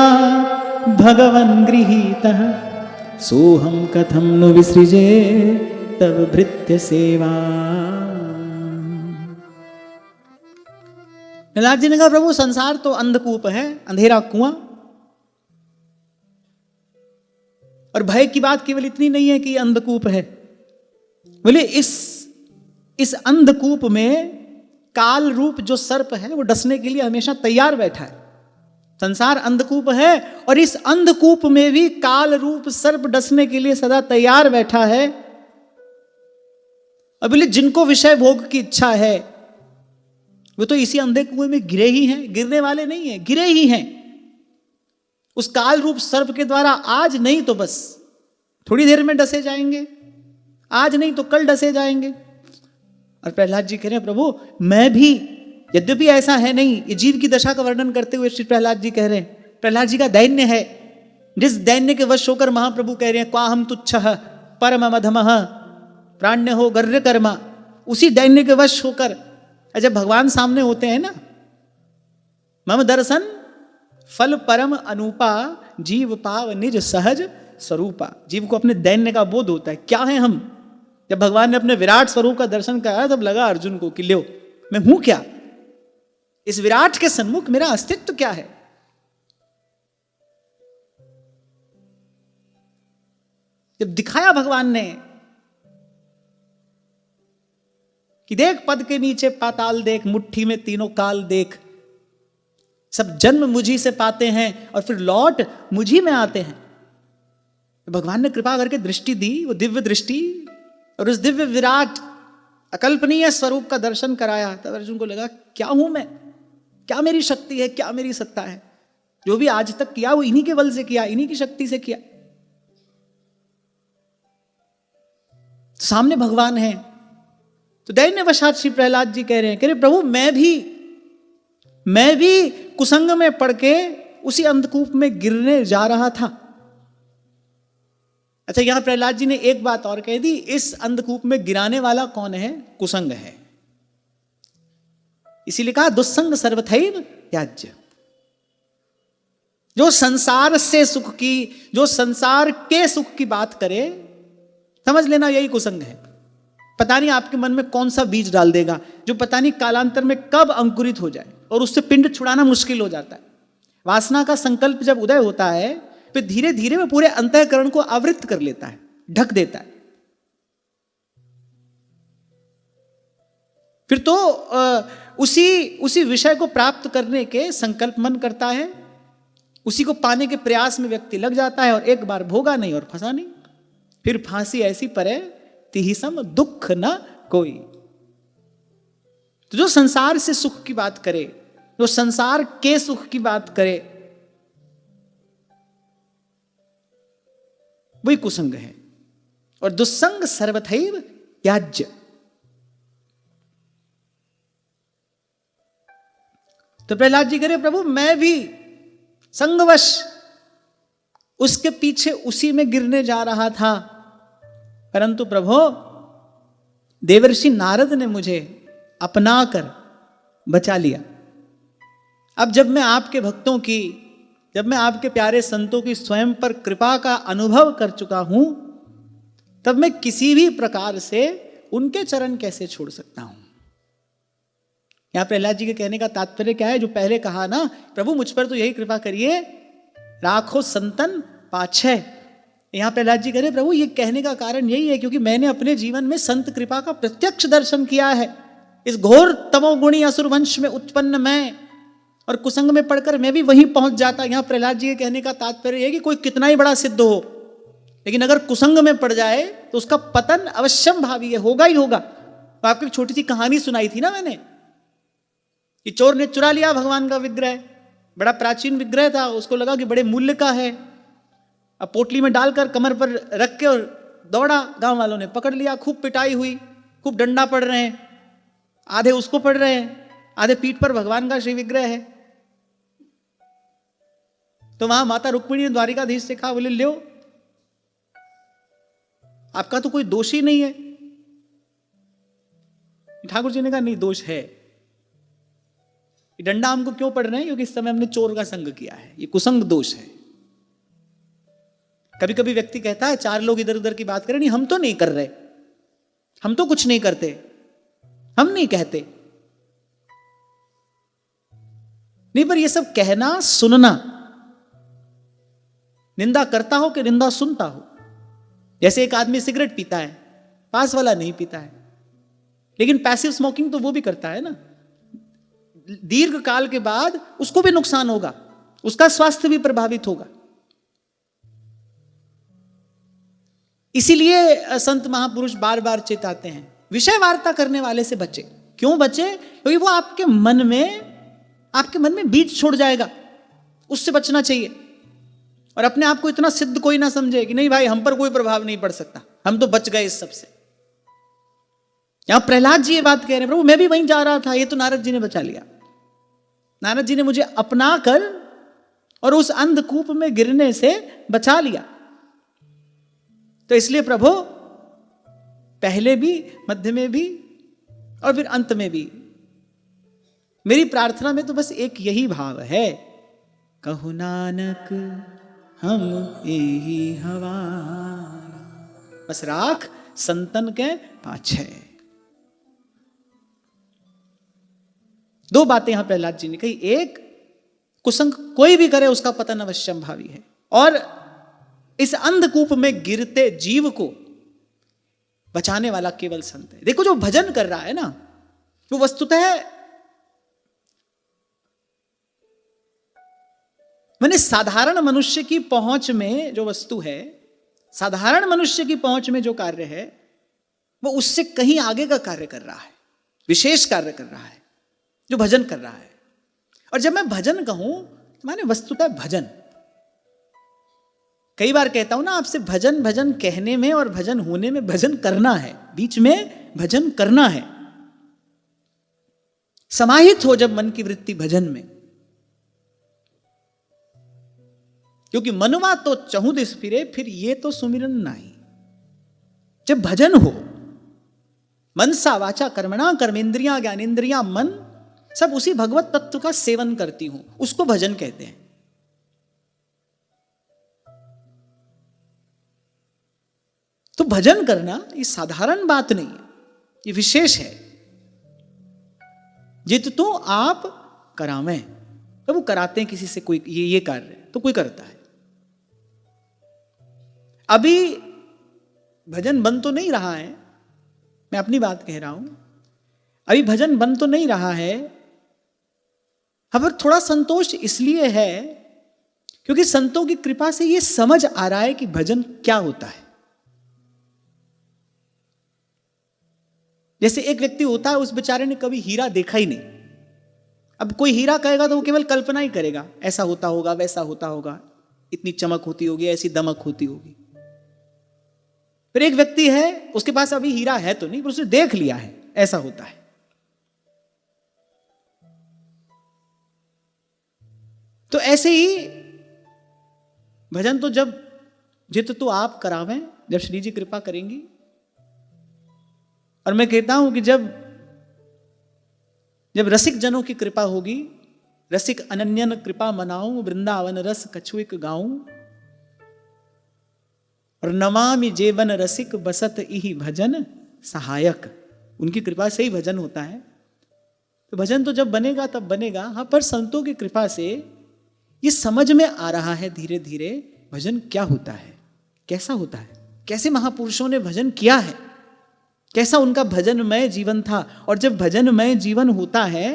भगवन् गृहीतः, सोहम कथम नु विसृजे तव भृत्य सेवा। प्रहलाद जी ने कहा प्रभु संसार तो अंधकूप है, अंधेरा कुआं, और भय की बात केवल इतनी नहीं है कि अंधकूप है, बोले इस अंधकूप में काल रूप जो सर्प है वो डसने के लिए हमेशा तैयार बैठा है। संसार अंधकूप है और इस अंधकूप में भी काल रूप सर्प डसने के लिए सदा तैयार बैठा है। और बोले जिनको विषय भोग की इच्छा है वो तो इसी अंधे कुएं में गिरे ही हैं, गिरने वाले नहीं हैं, गिरे ही हैं उस काल रूप सर्प के द्वारा। आज नहीं तो बस थोड़ी देर में डसे जाएंगे, आज नहीं तो कल डसे जाएंगे। और प्रहलाद जी कह रहे हैं प्रभु मैं भी, यद्यपि ऐसा है नहीं, ये जीव की दशा का वर्णन करते हुए श्री प्रहलाद जी कह रहे हैं, प्रहलाद जी का दैन्य है, जिस दैन्य के वश होकर महाप्रभु कह रहे हैं क्वाहम तुच्छः परम मधमः प्राण्य हो गर्य कर्मा, उसी दैन्य के वश होकर जब भगवान सामने होते हैं ना, मम दर्शन फल परम अनुपा, जीव पाव निज सहज स्वरूपा। जीव को अपने दैन्य का बोध होता है, क्या है हम। जब भगवान ने अपने विराट स्वरूप का दर्शन कराया तब लगा अर्जुन को कि लो मैं हूं क्या, इस विराट के सन्मुख मेरा अस्तित्व क्या है। जब दिखाया भगवान ने कि देख पद के नीचे पाताल देख, मुट्ठी में तीनों काल देख, सब जन्म मुझी से पाते हैं और फिर लौट मुझी में आते हैं। भगवान ने कृपा करके दृष्टि दी, वो दिव्य दृष्टि, और उस दिव्य विराट अकल्पनीय स्वरूप का दर्शन कराया। तब अर्जुन को लगा क्या हूं मैं, क्या मेरी शक्ति है, क्या मेरी सत्ता है। जो भी आज तक किया वो इन्हीं के बल से किया, इन्हीं की शक्ति से किया। सामने भगवान है। तो दैन्य वशात श्री प्रहलाद जी कह रहे हैं, कह रहे प्रभु मैं भी कुसंग में पड़ के उसी अंधकूप में गिरने जा रहा था। अच्छा यहां प्रहलाद जी ने एक बात और कह दी, इस अंधकूप में गिराने वाला कौन है, कुसंग है। इसीलिए कहा दुस्संग सर्वथैव त्याज्य। जो संसार से सुख की, जो संसार के सुख की बात करे, समझ लेना यही कुसंग है। पता नहीं आपके मन में कौन सा बीज डाल देगा जो पता नहीं कालांतर में कब अंकुरित हो जाए और उससे पिंड छुड़ाना मुश्किल हो जाता है। वासना का संकल्प जब उदय होता है फिर धीरे धीरे वो पूरे अंतःकरण को आवृत कर लेता है, ढक देता है। फिर तो उसी विषय को प्राप्त करने के संकल्प मन करता है, उसी को पाने के प्रयास में व्यक्ति लग जाता है और एक बार भोगा नहीं और फंसा नहीं। फिर फांसी ऐसी परे तिहि सम दुख न कोई। तो जो संसार से सुख की बात करे, जो संसार के सुख की बात करे, वही कुसंग है। और दुस्संग सर्वथैव त्याज्य। तो प्रहलाद जी करे, प्रभु मैं भी संगवश उसके पीछे उसी में गिरने जा रहा था, परंतु प्रभु देवर्षि नारद ने मुझे अपनाकर बचा लिया। अब जब मैं आपके भक्तों की, जब मैं आपके प्यारे संतों की स्वयं पर कृपा का अनुभव कर चुका हूं, तब मैं किसी भी प्रकार से उनके चरण कैसे छोड़ सकता हूं। यहां प्रहलाद जी के कहने का तात्पर्य क्या है? जो पहले कहा ना, प्रभु मुझ पर तो यही कृपा करिए, राखो संतन पाछे। यहां प्रहलाद जी कह रहे, प्रभु ये कहने का कारण यही है क्योंकि मैंने अपने जीवन में संत कृपा का प्रत्यक्ष दर्शन किया है। इस घोर तमोगुणी असुर वंश में उत्पन्न मैं और कुसंग में पढ़कर मैं भी वहीं पहुंच जाता। यहां प्रहलाद जी के कहने का तात्पर्य है कि कोई कितना ही बड़ा सिद्ध हो, लेकिन अगर कुसंग में पड़ जाए तो उसका पतन अवश्यम भावी है, होगा ही होगा। तो आपको एक छोटी सी कहानी सुनाई थी ना मैंने, कि चोर ने चुरा लिया भगवान का विग्रह, बड़ा प्राचीन विग्रह था, उसको लगा कि बड़े मूल्य का है। अब पोटली में डालकर कमर पर रख के और दौड़ा, गांव वालों ने पकड़ लिया, खूब पिटाई हुई, खूब डंडा पड़ रहे हैं, आधे उसको पड़ रहे हैं, आधे पीठ पर भगवान का श्री विग्रह है। तो वहां माता रुक्मिणी ने द्वारिकाधीश से कहा, बोले लो आपका तो कोई दोष ही नहीं है। ठाकुर जी ने कहा नहीं, दोष है। ये डंडा हमको क्यों पड़ रहे हैं? क्योंकि इस समय हमने चोर का संग किया है, ये कुसंग दोष है। कभी कभी व्यक्ति कहता है, चार लोग इधर उधर की बात करें, नहीं हम तो नहीं कर रहे, हम तो कुछ नहीं करते, हम नहीं कहते। नहीं, पर ये सब कहना सुनना, निंदा करता हो कि निंदा सुनता हो। जैसे एक आदमी सिगरेट पीता है, पास वाला नहीं पीता है, लेकिन पैसिव स्मोकिंग तो वो भी करता है ना। दीर्घ काल के बाद उसको भी नुकसान होगा, उसका स्वास्थ्य भी प्रभावित होगा। इसीलिए संत महापुरुष बार बार चेताते हैं, विषय वार्ता करने वाले से बचे। क्यों बचे? क्योंकि वो आपके मन में बीज छोड़ जाएगा, उससे बचना चाहिए। और अपने आप को इतना सिद्ध कोई ना समझे कि नहीं भाई हम पर कोई प्रभाव नहीं पड़ सकता, हम तो बच गए इस सब से। यहां प्रहलाद जी ये बात कह रहे हैं, प्रभु मैं भी वहीं जा रहा था, ये तो नारद जी ने बचा लिया। नारद जी ने मुझे अपना कर और उस अंधकूप में गिरने से बचा लिया। तो इसलिए प्रभु पहले भी, मध्य में भी और फिर अंत में भी मेरी प्रार्थना में तो बस एक यही भाव है, कहु नानक हम यही हवा, बस राख संतन के पाछे। दो बातें यहां प्रहलाद जी ने कही, एक कुसंग कोई भी करे उसका पतन अवश्यम भावी है, और इस अंधकूप में गिरते जीव को बचाने वाला केवल संत है। देखो जो भजन कर रहा है ना, वो वस्तुतः मैंने साधारण मनुष्य की पहुंच में जो वस्तु है, साधारण मनुष्य की पहुंच में जो कार्य है, वो उससे कहीं आगे का कार्य कर रहा है, विशेष कार्य कर रहा है जो भजन कर रहा है। और जब मैं भजन कहूं तो माने वस्तुतः भजन, कई बार कहता हूं ना आपसे, भजन भजन कहने में और भजन होने में भजन करना है, बीच में भजन करना है। समाहित हो जब मन की वृत्ति भजन में, क्योंकि मनवा तो चहु दिस फिरे, फिर ये तो सुमिरन नहीं। जब भजन हो, मनसा वाचा कर्मणा, कर्मेंद्रियां ज्ञानेंद्रियां मन सब उसी भगवत तत्व का सेवन करती हूं, उसको भजन कहते हैं। तो भजन करना ये साधारण बात नहीं है, ये विशेष है। जित तो आप करावें, तो वो कराते हैं किसी से, कोई ये कार्य तो कोई करता है। अभी भजन बन तो नहीं रहा है, मैं अपनी बात कह रहा हूं, अभी भजन बन तो नहीं रहा है, पर थोड़ा संतोष इसलिए है क्योंकि संतों की कृपा से ये समझ आ रहा है कि भजन क्या होता है। जैसे एक व्यक्ति होता है, उस बेचारे ने कभी हीरा देखा ही नहीं। अब कोई हीरा कहेगा तो वो केवल कल्पना ही करेगा, ऐसा होता होगा, वैसा होता होगा, इतनी चमक होती होगी, ऐसी दमक होती होगी। फिर एक व्यक्ति है, उसके पास अभी हीरा है तो नहीं, पर उसने देख लिया है ऐसा होता है। तो ऐसे ही भजन तो जब जित तो आप करावें, जब श्री जी कृपा करेंगी। और मैं कहता हूं कि जब रसिक जनों की कृपा होगी, रसिक अनन्यन कृपा मनाऊं, वृंदावन रस कछुइक गाऊं, और नमामि जेवन रसिक बसत इहि भजन सहायक, उनकी कृपा से ही भजन होता है। तो भजन तो जब बनेगा तब बनेगा। हाँ, पर संतों की कृपा से ये समझ में आ रहा है धीरे धीरे भजन क्या होता है, कैसा होता है, कैसे महापुरुषों ने भजन किया है, कैसा उनका भजनमय जीवन था। और जब भजनमय जीवन होता है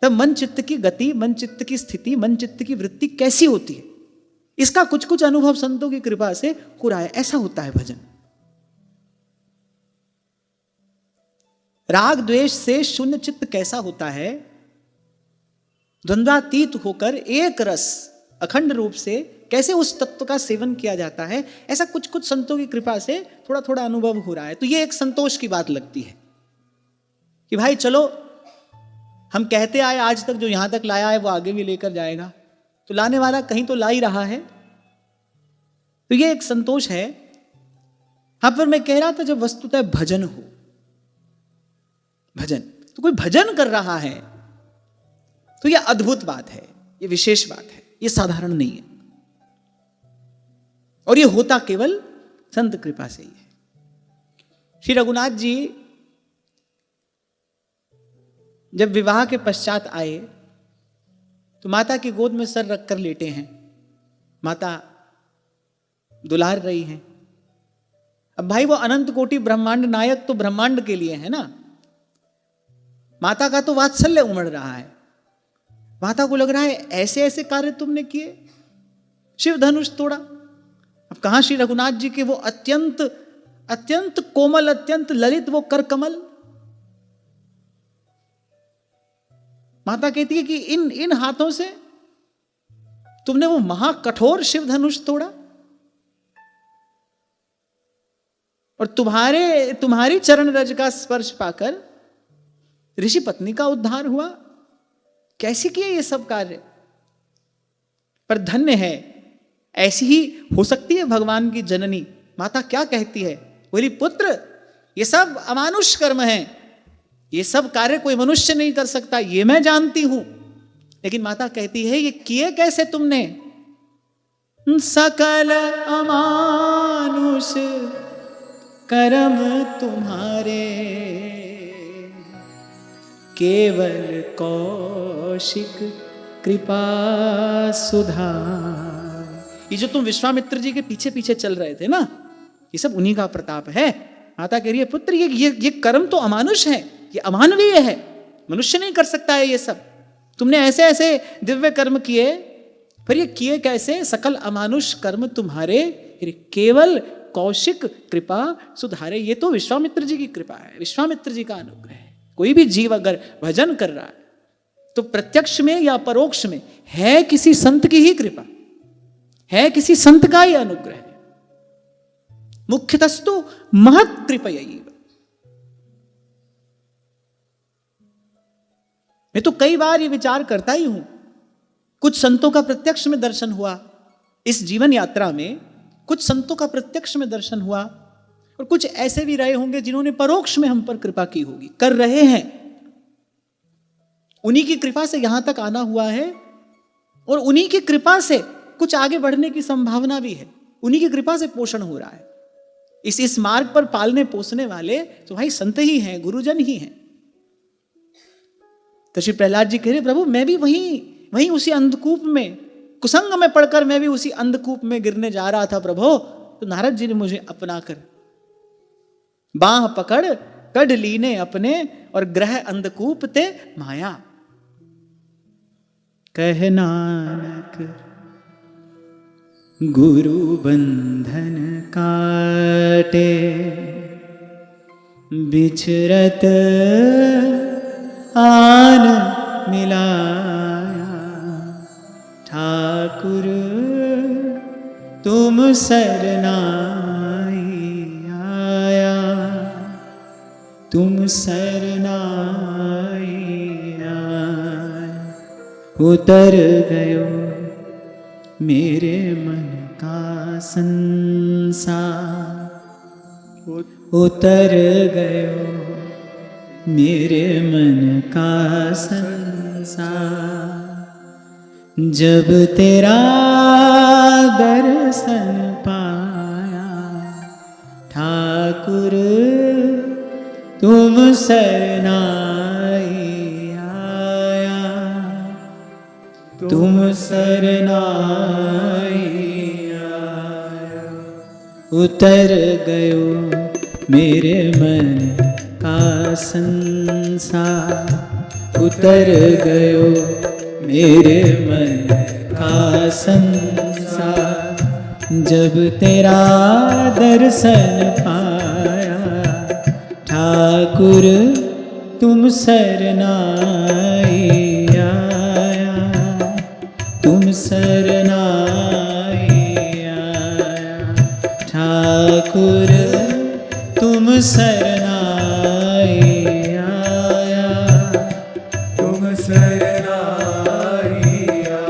तब मन चित्त की गति, मन चित्त की स्थिति, मन चित्त की वृत्ति कैसी होती है, इसका कुछ कुछ अनुभव संतों की कृपा से हो रहा है। ऐसा होता है भजन। राग द्वेष से शून्य चित्त कैसा होता है, द्वंद्वातीत होकर एक रस अखंड रूप से कैसे उस तत्व का सेवन किया जाता है, ऐसा कुछ कुछ संतों की कृपा से थोड़ा थोड़ा अनुभव हो रहा है। तो ये एक संतोष की बात लगती है कि भाई चलो, हम कहते आए आज तक, जो यहां तक लाया है वो आगे भी लेकर जाएगा, तो लाने वाला कहीं तो ला ही रहा है। तो ये एक संतोष है। हाँ, पर मैं कह रहा था जब वस्तुतः भजन हो, भजन तो कोई भजन कर रहा है तो यह अद्भुत बात है, यह विशेष बात है, यह साधारण नहीं है। और यह होता केवल संत कृपा से ही है। श्री रघुनाथ जी जब विवाह के पश्चात आए तो माता की गोद में सर रखकर लेटे हैं, माता दुलार रही हैं। अब भाई वो अनंत कोटि ब्रह्मांड नायक तो ब्रह्मांड के लिए है ना, माता का तो वात्सल्य उमड़ रहा है। माता को लग रहा है ऐसे ऐसे कार्य तुमने किए, शिव धनुष तोड़ा। अब कहां श्री रघुनाथ जी के वो अत्यंत अत्यंत कोमल, अत्यंत ललित वो कर कमल। माता कहती है कि इन हाथों से तुमने वो महाकठोर शिव धनुष तोड़ा, और तुम्हारी चरण रज का स्पर्श पाकर ऋषि पत्नी का उद्धार हुआ। कैसे किए ये सब कार्य? पर धन्य है, ऐसी ही हो सकती है भगवान की जननी। माता क्या कहती है, बोली पुत्र ये सब अमानुष कर्म है, ये सब कार्य कोई मनुष्य नहीं कर सकता, ये मैं जानती हूं। लेकिन माता कहती है ये किए कैसे तुमने? सकल अमानुष कर्म तुम्हारे, केवल कौशिक कृपा सुधार। ये जो तुम विश्वामित्र जी के पीछे पीछे चल रहे थे ना, ये सब उन्हीं का प्रताप है। माता कह रही है पुत्र ये कर्म तो अमानुष है, ये अमानवीय है, मनुष्य नहीं कर सकता है ये सब। तुमने ऐसे ऐसे दिव्य कर्म किए, पर ये किए कैसे? सकल अमानुष कर्म तुम्हारे, केवल कौशिक कृपा सुधारे। ये तो विश्वामित्र जी की कृपा है, विश्वामित्र जी का अनुग्रह है। कोई भी जीव अगर भजन कर रहा है तो प्रत्यक्ष में या परोक्ष में है किसी संत की ही कृपा, है किसी संत का ही अनुग्रह। मुख्यतस्तु महत् कृपयैव। मैं तो कई बार ये विचार करता ही हूं, कुछ संतों का प्रत्यक्ष में दर्शन हुआ इस जीवन यात्रा में, कुछ संतों का प्रत्यक्ष में दर्शन हुआ, और कुछ ऐसे भी रहे होंगे जिन्होंने परोक्ष में हम पर कृपा की होगी, कर रहे हैं। उन्हीं की कृपा से यहां तक आना हुआ है, और उन्हीं की कृपा से कुछ आगे बढ़ने की संभावना भी है, उन्हीं की कृपा से पोषण हो रहा है। इस मार्ग पर पालने पोसने वाले तो भाई संत ही हैं, गुरुजन ही हैं। तो श्री प्रहलाद जी कह रहे प्रभु मैं भी वहीं उसी अंधकूप में, कुसंग में पढ़कर मैं भी उसी अंधकूप में गिरने जा रहा था प्रभु। तो नारद जी ने मुझे अपना कर बाह पकड़ कढ़ लीने अपने और ग्रह अंधकूप ते माया। कह नानक गुरु बंधन काटे, बिछरत आन मिलाया। ठाकुर तुम सरनाई आया, तुम सरनाई आया। उतर गयो मेरे मन का संसार, उतर गयो मेरे मन का संसार। जब तेरा दर्शन पाया ठाकुर तुम सरनाई आया, तुम सरनाई आया। उतर गयो मेरे मन का संसार, उतर गयो मेरे मन का संसार। जब तेरा दर्शन पाया ठाकुर तुम सरनाई आया, तुम सरनाई आया। ठाकुर तुम सरनाई आया, तुम सरनाई आया।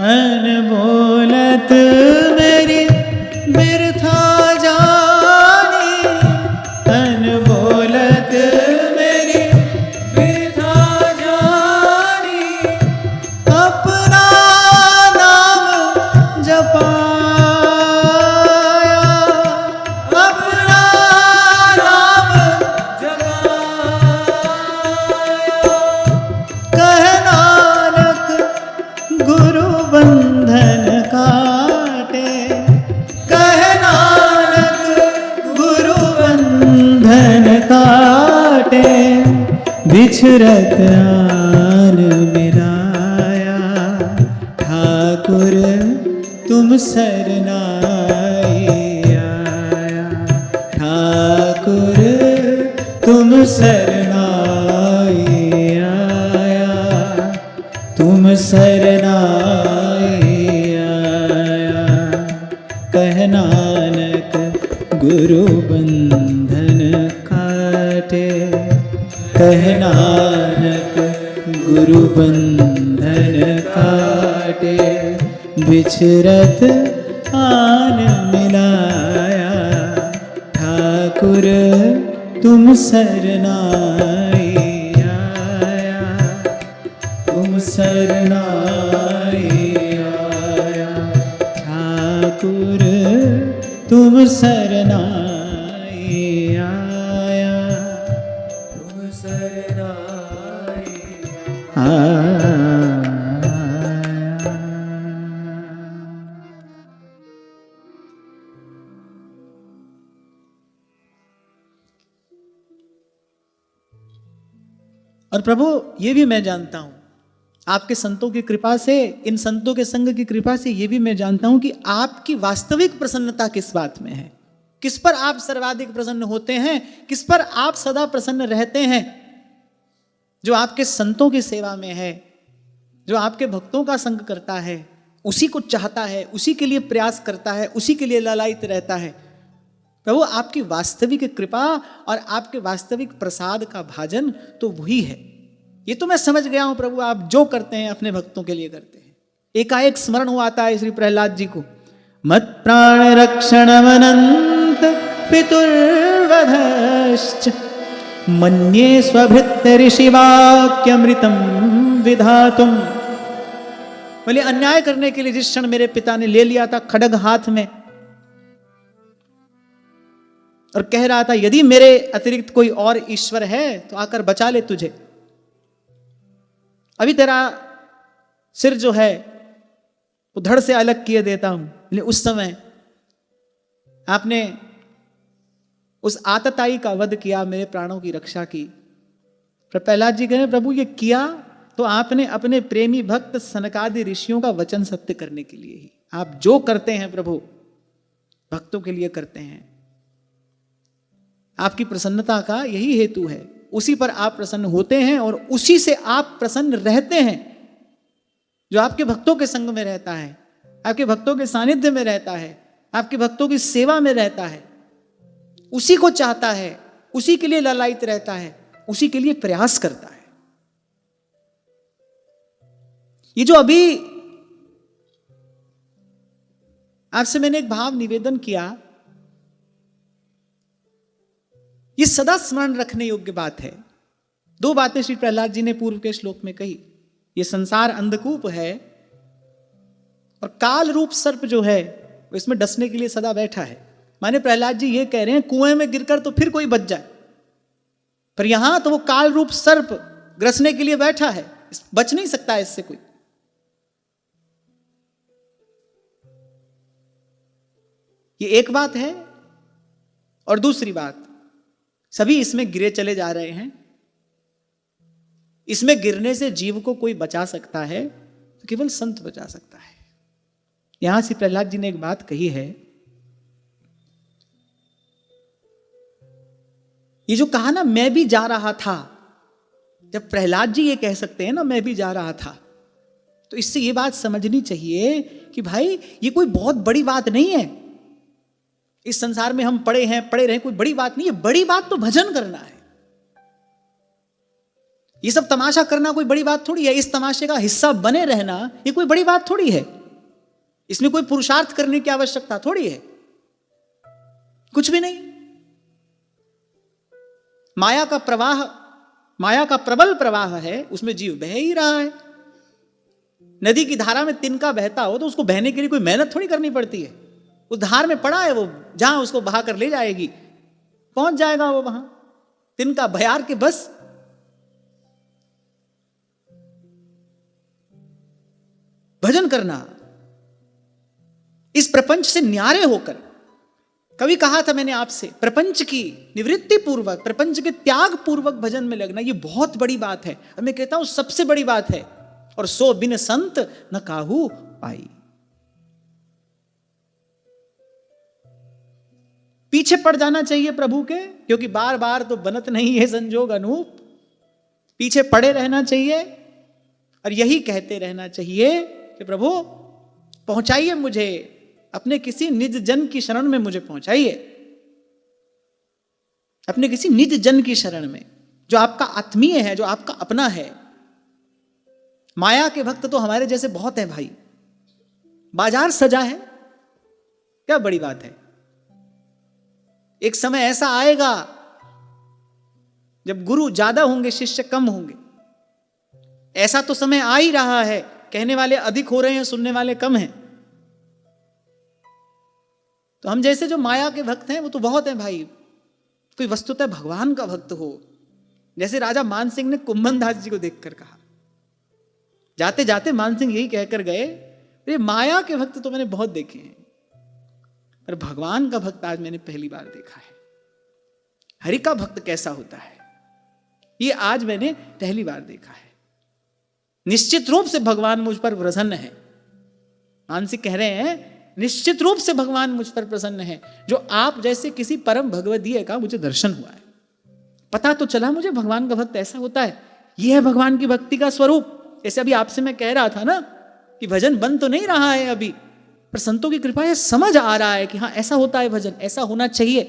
अनबोलत मेरी बिरथा जानी, अनबोलत मेरी बिरथा जानी। अपना नाम जपाया, अपना नाम जपाया। कह नानक गुरु बंधन काटे, कह नानक गुरु बंधन काटे। बिछरत आन मिलाया ठाकुर तुम सरनाई आया, ठाकुर तुम सरनाई आया, तुम सरनाई आया। कह नानक गुरु बंधन काटे, कह नानक गुरु बंधन काटे। बिछरत आन मिलाया ठाकुर तुम सरनाई आया, तुम सरनाई आया। ठाकुर तुम सरनाई आया, तुम सरनाई आया। और प्रभु ये भी मैं जानता हूं आपके संतों की कृपा से, इन संतों के संग की कृपा से ये भी मैं जानता हूं कि आपकी वास्तविक प्रसन्नता किस बात में है। किस पर आप सर्वाधिक प्रसन्न होते हैं, किस पर आप सदा प्रसन्न रहते हैं? जो आपके संतों की सेवा में है, जो आपके भक्तों का संग करता है, उसी को चाहता है, उसी के लिए प्रयास करता है, उसी के लिए लालायित रहता है। प्रभु आपकी वास्तविक कृपा और आपके वास्तविक प्रसाद का भाजन तो वही है। ये तो मैं समझ गया हूं प्रभु, आप जो करते हैं अपने भक्तों के लिए करते हैं। एकाएक स्मरण हुआ आता है श्री प्रहलाद जी को, मत प्राण रक्षणमनंत पितुर्वधश्च मन्ये स्वभृत्य ऋषिवाक्यमृतम विधातुम। बोले अन्याय करने के लिए जिस क्षण मेरे पिता ने ले लिया था खड्ग हाथ में और कह रहा था यदि मेरे अतिरिक्त कोई और ईश्वर है तो आकर बचा ले तुझे, अभी तेरा सिर जो है वो धड़ से अलग किए देता हूं। लेकिन उस समय आपने उस आतताई का वध किया, मेरे प्राणों की रक्षा की। प्रहलाद जी कह रहे प्रभु ये किया तो आपने अपने प्रेमी भक्त सनकादि ऋषियों का वचन सत्य करने के लिए ही। आप जो करते हैं प्रभु भक्तों के लिए करते हैं, आपकी प्रसन्नता का यही हेतु है। उसी पर आप प्रसन्न होते हैं और उसी से आप प्रसन्न रहते हैं। जो आपके भक्तों के संग में रहता है, आपके भक्तों के सानिध्य में रहता है, आपके भक्तों की सेवा में रहता है, उसी को चाहता है, उसी के लिए लालायित रहता है, उसी के लिए प्रयास करता है। ये जो अभी आपसे मैंने एक भाव निवेदन किया, ये सदा स्मरण रखने योग्य बात है। दो बातें श्री प्रहलाद जी ने पूर्व के श्लोक में कही। ये संसार अंधकूप है और काल रूप सर्प जो है वो इसमें डसने के लिए सदा बैठा है। माने प्रहलाद जी ये कह रहे हैं कुएं में गिरकर तो फिर कोई बच जाए, पर यहां तो वो काल रूप सर्प ग्रसने के लिए बैठा है, बच नहीं सकता है इससे कोई। ये एक बात है। और दूसरी बात, सभी इसमें गिरे चले जा रहे हैं। इसमें गिरने से जीव को कोई बचा सकता है तो केवल संत बचा सकता है। यहां से प्रहलाद जी ने एक बात कही है, ये जो कहा ना मैं भी जा रहा था, जब प्रहलाद जी ये कह सकते हैं ना मैं भी जा रहा था, तो इससे ये बात समझनी चाहिए कि भाई ये कोई बहुत बड़ी बात नहीं है। इस संसार में हम पड़े रहे, कोई बड़ी बात नहीं है। बड़ी बात तो भजन करना है। ये सब तमाशा करना कोई बड़ी बात थोड़ी है। इस तमाशे का हिस्सा बने रहना ये कोई बड़ी बात थोड़ी है। इसमें कोई पुरुषार्थ करने की आवश्यकता थोड़ी है, कुछ भी नहीं। माया का प्रवाह, माया का प्रबल प्रवाह है, उसमें जीव बह ही रहा है। नदी की धारा में तिनका बहता हो तो उसको बहने के लिए कोई मेहनत थोड़ी करनी पड़ती है। उस धार में पड़ा है, वो जहां उसको बहा कर ले जाएगी पहुंच जाएगा वो वहां। तिनका भयार के बस। भजन करना इस प्रपंच से न्यारे होकर, कभी कहा था मैंने आपसे, प्रपंच की निवृत्ति पूर्वक, प्रपंच के त्याग पूर्वक भजन में लगना ये बहुत बड़ी बात है। और मैं कहता हूं सबसे बड़ी बात है। और सो बिन संत न काहू पाई। पीछे पड़ जाना चाहिए प्रभु के, क्योंकि बार बार तो बनत नहीं है संजोग अनूप। पीछे पड़े रहना चाहिए और यही कहते रहना चाहिए कि प्रभु पहुंचाइए मुझे अपने किसी निज जन की शरण में, मुझे पहुंचाइए अपने किसी निज जन की शरण में, जो आपका आत्मीय है, जो आपका अपना है। माया के भक्त तो हमारे जैसे बहुत हैं भाई। बाजार सजा है, क्या बड़ी बात है। एक समय ऐसा आएगा जब गुरु ज्यादा होंगे, शिष्य कम होंगे। ऐसा तो समय आ ही रहा है, कहने वाले अधिक हो रहे हैं, सुनने वाले कम हैं। तो हम जैसे जो माया के भक्त हैं वो तो बहुत हैं भाई। कोई वस्तुतः भगवान का भक्त हो, जैसे राजा मान सिंह ने कुंभन दास जी को देखकर कहा, जाते जाते मान सिंह यही कहकर गए, अरे माया के भक्त तो मैंने बहुत देखे हैं, पर भगवान का भक्त आज मैंने पहली बार देखा है। हरि का भक्त कैसा होता है ये आज मैंने पहली बार देखा है। निश्चित रूप से भगवान मुझ पर प्रसन्न है। मान सिंह कह रहे हैं निश्चित रूप से भगवान मुझ पर प्रसन्न है। जो आप जैसे किसी परम भगवदीय का मुझे दर्शन हुआ है, पता तो चला मुझे भगवान का भक्त ऐसा होता है। यह है भगवान की भक्ति का स्वरूप। जैसे अभी आपसे मैं कह रहा था ना कि भजन बन तो नहीं रहा है अभी, पर संतों की कृपा है, समझ आ रहा है कि हाँ ऐसा होता है भजन, ऐसा होना चाहिए।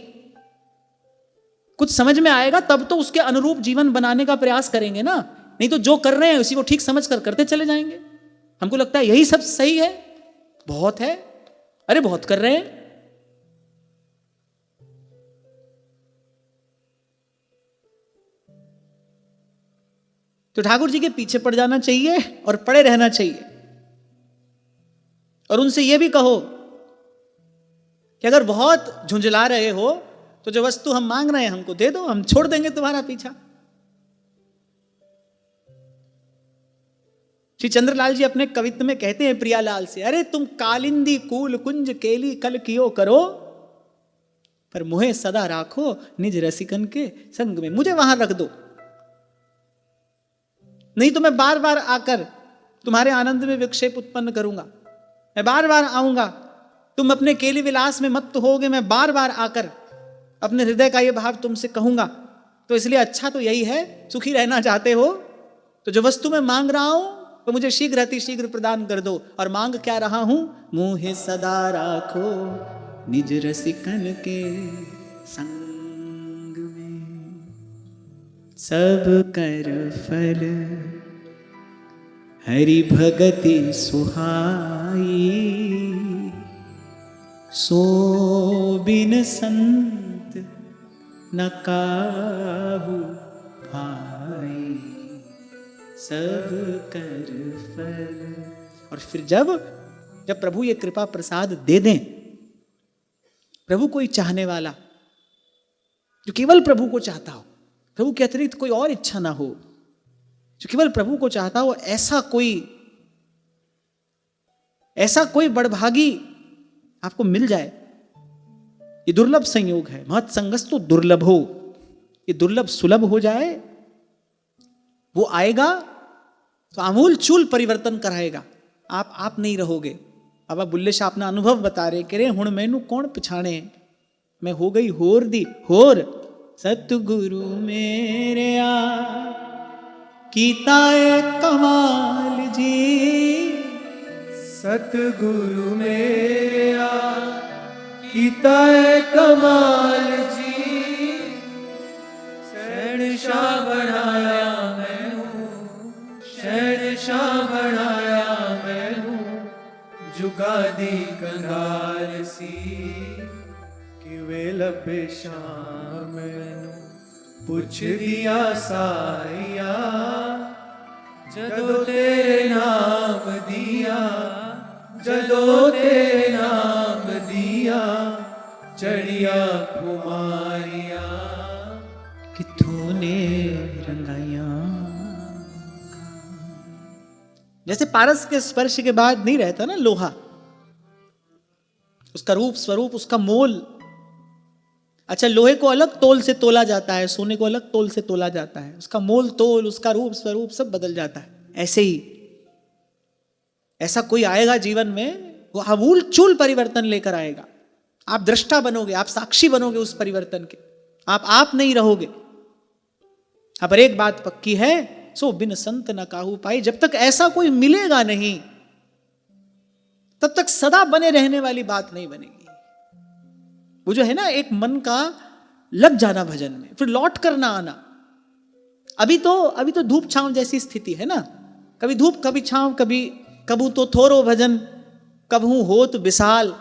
कुछ समझ में आएगा तब तो उसके अनुरूप जीवन बनाने का प्रयास करेंगे ना, नहीं तो जो कर रहे हैं उसी को ठीक समझ कर करते चले जाएंगे। हमको लगता है यही सब सही है, बहुत है, अरे बहुत कर रहे हैं। तो ठाकुर जी के पीछे पड़ जाना चाहिए और पड़े रहना चाहिए। और उनसे यह भी कहो कि अगर बहुत झुंझला रहे हो तो जो वस्तु हम मांग रहे हैं हमको दे दो, हम छोड़ देंगे तुम्हारा पीछा। श्री चंद्रलाल जी अपने कवित्व में कहते हैं प्रियालाल से, अरे तुम कालिंदी कूल कुंज केली कल कियो करो, पर मुहे सदा राखो निज रसिकन के संग में। मुझे वहां रख दो, नहीं तो मैं बार बार आकर तुम्हारे आनंद में विक्षेप उत्पन्न करूंगा। मैं बार बार आऊंगा, तुम अपने केली विलास में मत होगे, मैं बार बार आकर अपने हृदय का यह भाव तुमसे कहूंगा। तो इसलिए अच्छा तो यही है, सुखी रहना चाहते हो तो जो वस्तु मैं मांग रहा हूं तो मुझे शीघ्र अति शीघ्र प्रदान कर दो। और मांग क्या रहा हूं, मुहे सदा राखो निज रसिकन के संग में, सब कर फल हरि भगति सुहाई, सो बिन संत न काहू भाई, सब कर फल। और फिर जब प्रभु ये कृपा प्रसाद दे दें, प्रभु कोई चाहने वाला जो केवल प्रभु को चाहता हो, प्रभु के अतिरिक्त कोई और इच्छा ना हो, जो केवल प्रभु को चाहता हो, ऐसा कोई बड़भागी आपको मिल जाए, ये दुर्लभ संयोग है। महत संगस्तु दुर्लभ हो, ये दुर्लभ सुलभ हो जाए, वो आएगा तो आमूल चूल परिवर्तन कराएगा। आप नहीं रहोगे। बाबा बुल्ले शाह अपना अनुभव बता रहे, कह रहे हुण मैनू कौन पछाणे, मैं हो गई होर दी होर, सतगुरु मेरे आ कीता है कमाल जी, सतगुरु मेरे आ कीता है कमाल जी, शहंशाह बनाया मैनू, शहंशाह बनाया मैनू, जुगा दी कंगाल सी, कि वेल पे शाम मैनू पुछ दिया साइया, जदों तेरे नाम दिया, जदों तेरे नाम दिया, चढ़िया खुमारिया किथों ने रंगाइया। जैसे पारस के स्पर्श के बाद नहीं रहता ना लोहा, उसका रूप स्वरूप, उसका मोल। अच्छा, लोहे को अलग तोल से तोला जाता है, सोने को अलग तोल से तोला जाता है, उसका मोल तोल, उसका रूप स्वरूप सब बदल जाता है। ऐसे ही ऐसा कोई आएगा जीवन में, वो आमूल चूल परिवर्तन लेकर आएगा। आप दृष्टा बनोगे, आप साक्षी बनोगे उस परिवर्तन के, आप नहीं रहोगे। हाँ, पर एक बात पक्की है, सो बिन संत न काहू पाई। जब तक ऐसा कोई मिलेगा नहीं, तब तक सदा बने रहने वाली बात नहीं बनेगी। वो जो है ना, एक मन का लग जाना भजन में, फिर लौट कर ना आना। अभी तो धूप छांव जैसी स्थिति है ना, कभी धूप कभी छांव, कबू तो थोरो भजन, कबहू होत विशाल।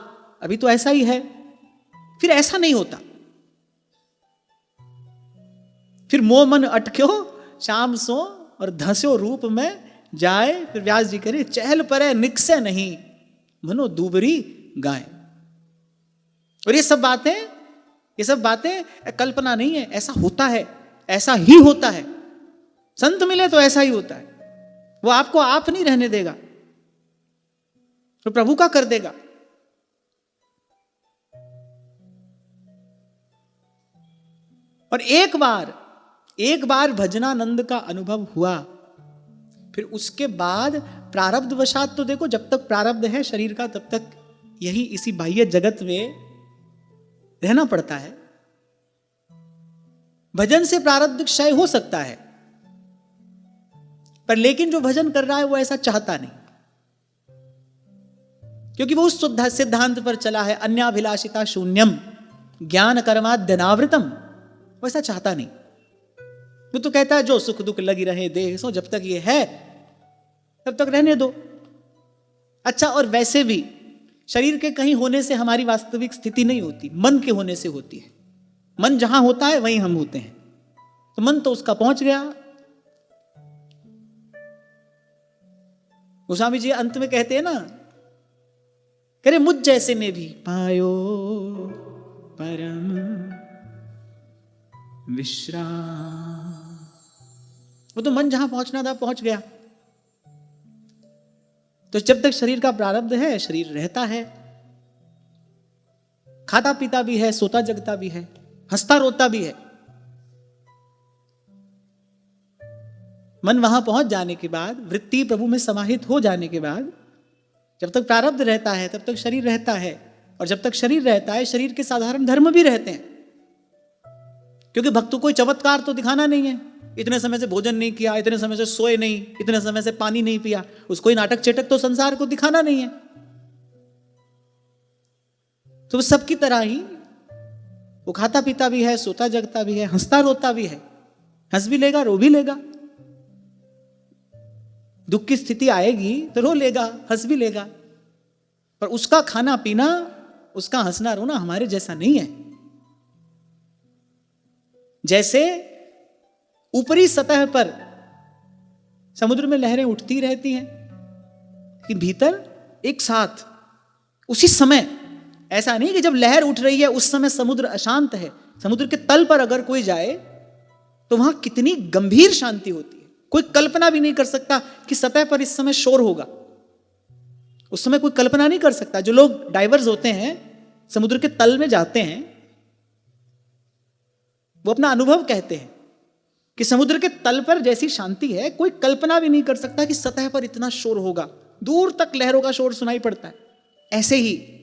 अभी तो ऐसा ही है, फिर ऐसा नहीं होता। फिर मोह मन अटक्यो शाम सो और धस्यो रूप में जाए। फिर व्यास जी करे, चहल परे निकसे नहीं, मनो दूबरी गाय। और ये सब बातें कल्पना नहीं है, ऐसा होता है, ऐसा ही होता है। संत मिले तो ऐसा ही होता है, वो आपको आप नहीं रहने देगा, तो प्रभु का कर देगा। और एक बार भजनानंद का अनुभव हुआ, फिर उसके बाद प्रारब्ध वशात, तो देखो जब तक प्रारब्ध है शरीर का तब तक यही इसी बाह्य जगत में रहना पड़ता है। भजन से प्रारब्ध क्षय हो सकता है, पर लेकिन जो भजन कर रहा है वो ऐसा चाहता नहीं, क्योंकि वो उस सिद्धांत पर चला है, अन्याभिलाषिता शून्यम ज्ञान कर्माद्यनावृतम। वो ऐसा चाहता नहीं। वो तो कहता है जो सुख दुख लगी रहे देह सो, जब तक ये है तब तक रहने दो। अच्छा, और वैसे भी शरीर के कहीं होने से हमारी वास्तविक स्थिति नहीं होती, मन के होने से होती है। मन जहां होता है वहीं हम होते हैं। तो मन तो उसका पहुंच गया। गोस्वामी जी अंत में कहते हैं ना, कह रहे मुझ जैसे ने भी पायो परम विश्राम। वो तो मन जहां पहुंचना था पहुंच गया। तो जब तक शरीर का प्रारब्ध है, शरीर रहता है, खाता पीता भी है, सोता जगता भी है, हंसता रोता भी है। मन वहां पहुंच जाने के बाद, वृत्ति प्रभु में समाहित हो जाने के बाद, जब तक प्रारब्ध रहता है तब तक शरीर रहता है, और जब तक शरीर रहता है शरीर के साधारण धर्म भी रहते हैं। क्योंकि भक्त को कोई चमत्कार तो दिखाना नहीं है, इतने समय से भोजन नहीं किया, इतने समय से सोए नहीं, इतने समय से पानी नहीं पिया, उसको नाटक चेटक तो संसार को दिखाना नहीं है। तो सबकी तरह ही वो खाता पीता भी है, सोता जगता भी है, हंसता रोता भी है। हंस भी लेगा, रो भी लेगा। दुख की स्थिति आएगी तो रो लेगा, हंस भी लेगा। पर उसका खाना पीना, उसका हंसना रोना हमारे जैसा नहीं है। जैसे ऊपरी सतह पर समुद्र में लहरें उठती रहती हैं, कि भीतर एक साथ उसी समय, ऐसा नहीं कि जब लहर उठ रही है उस समय समुद्र अशांत है। समुद्र के तल पर अगर कोई जाए तो वहां कितनी गंभीर शांति होती है। कोई कल्पना भी नहीं कर सकता कि सतह पर इस समय शोर होगा। उस समय कोई कल्पना नहीं कर सकता। जो लोग डाइवर्स होते हैं, समुद्र के तल में जाते हैं, वो अपना अनुभव कहते हैं कि समुद्र के तल पर जैसी शांति है, कोई कल्पना भी नहीं कर सकता कि सतह पर इतना शोर होगा। दूर तक लहरों का शोर सुनाई पड़ता है। ऐसे ही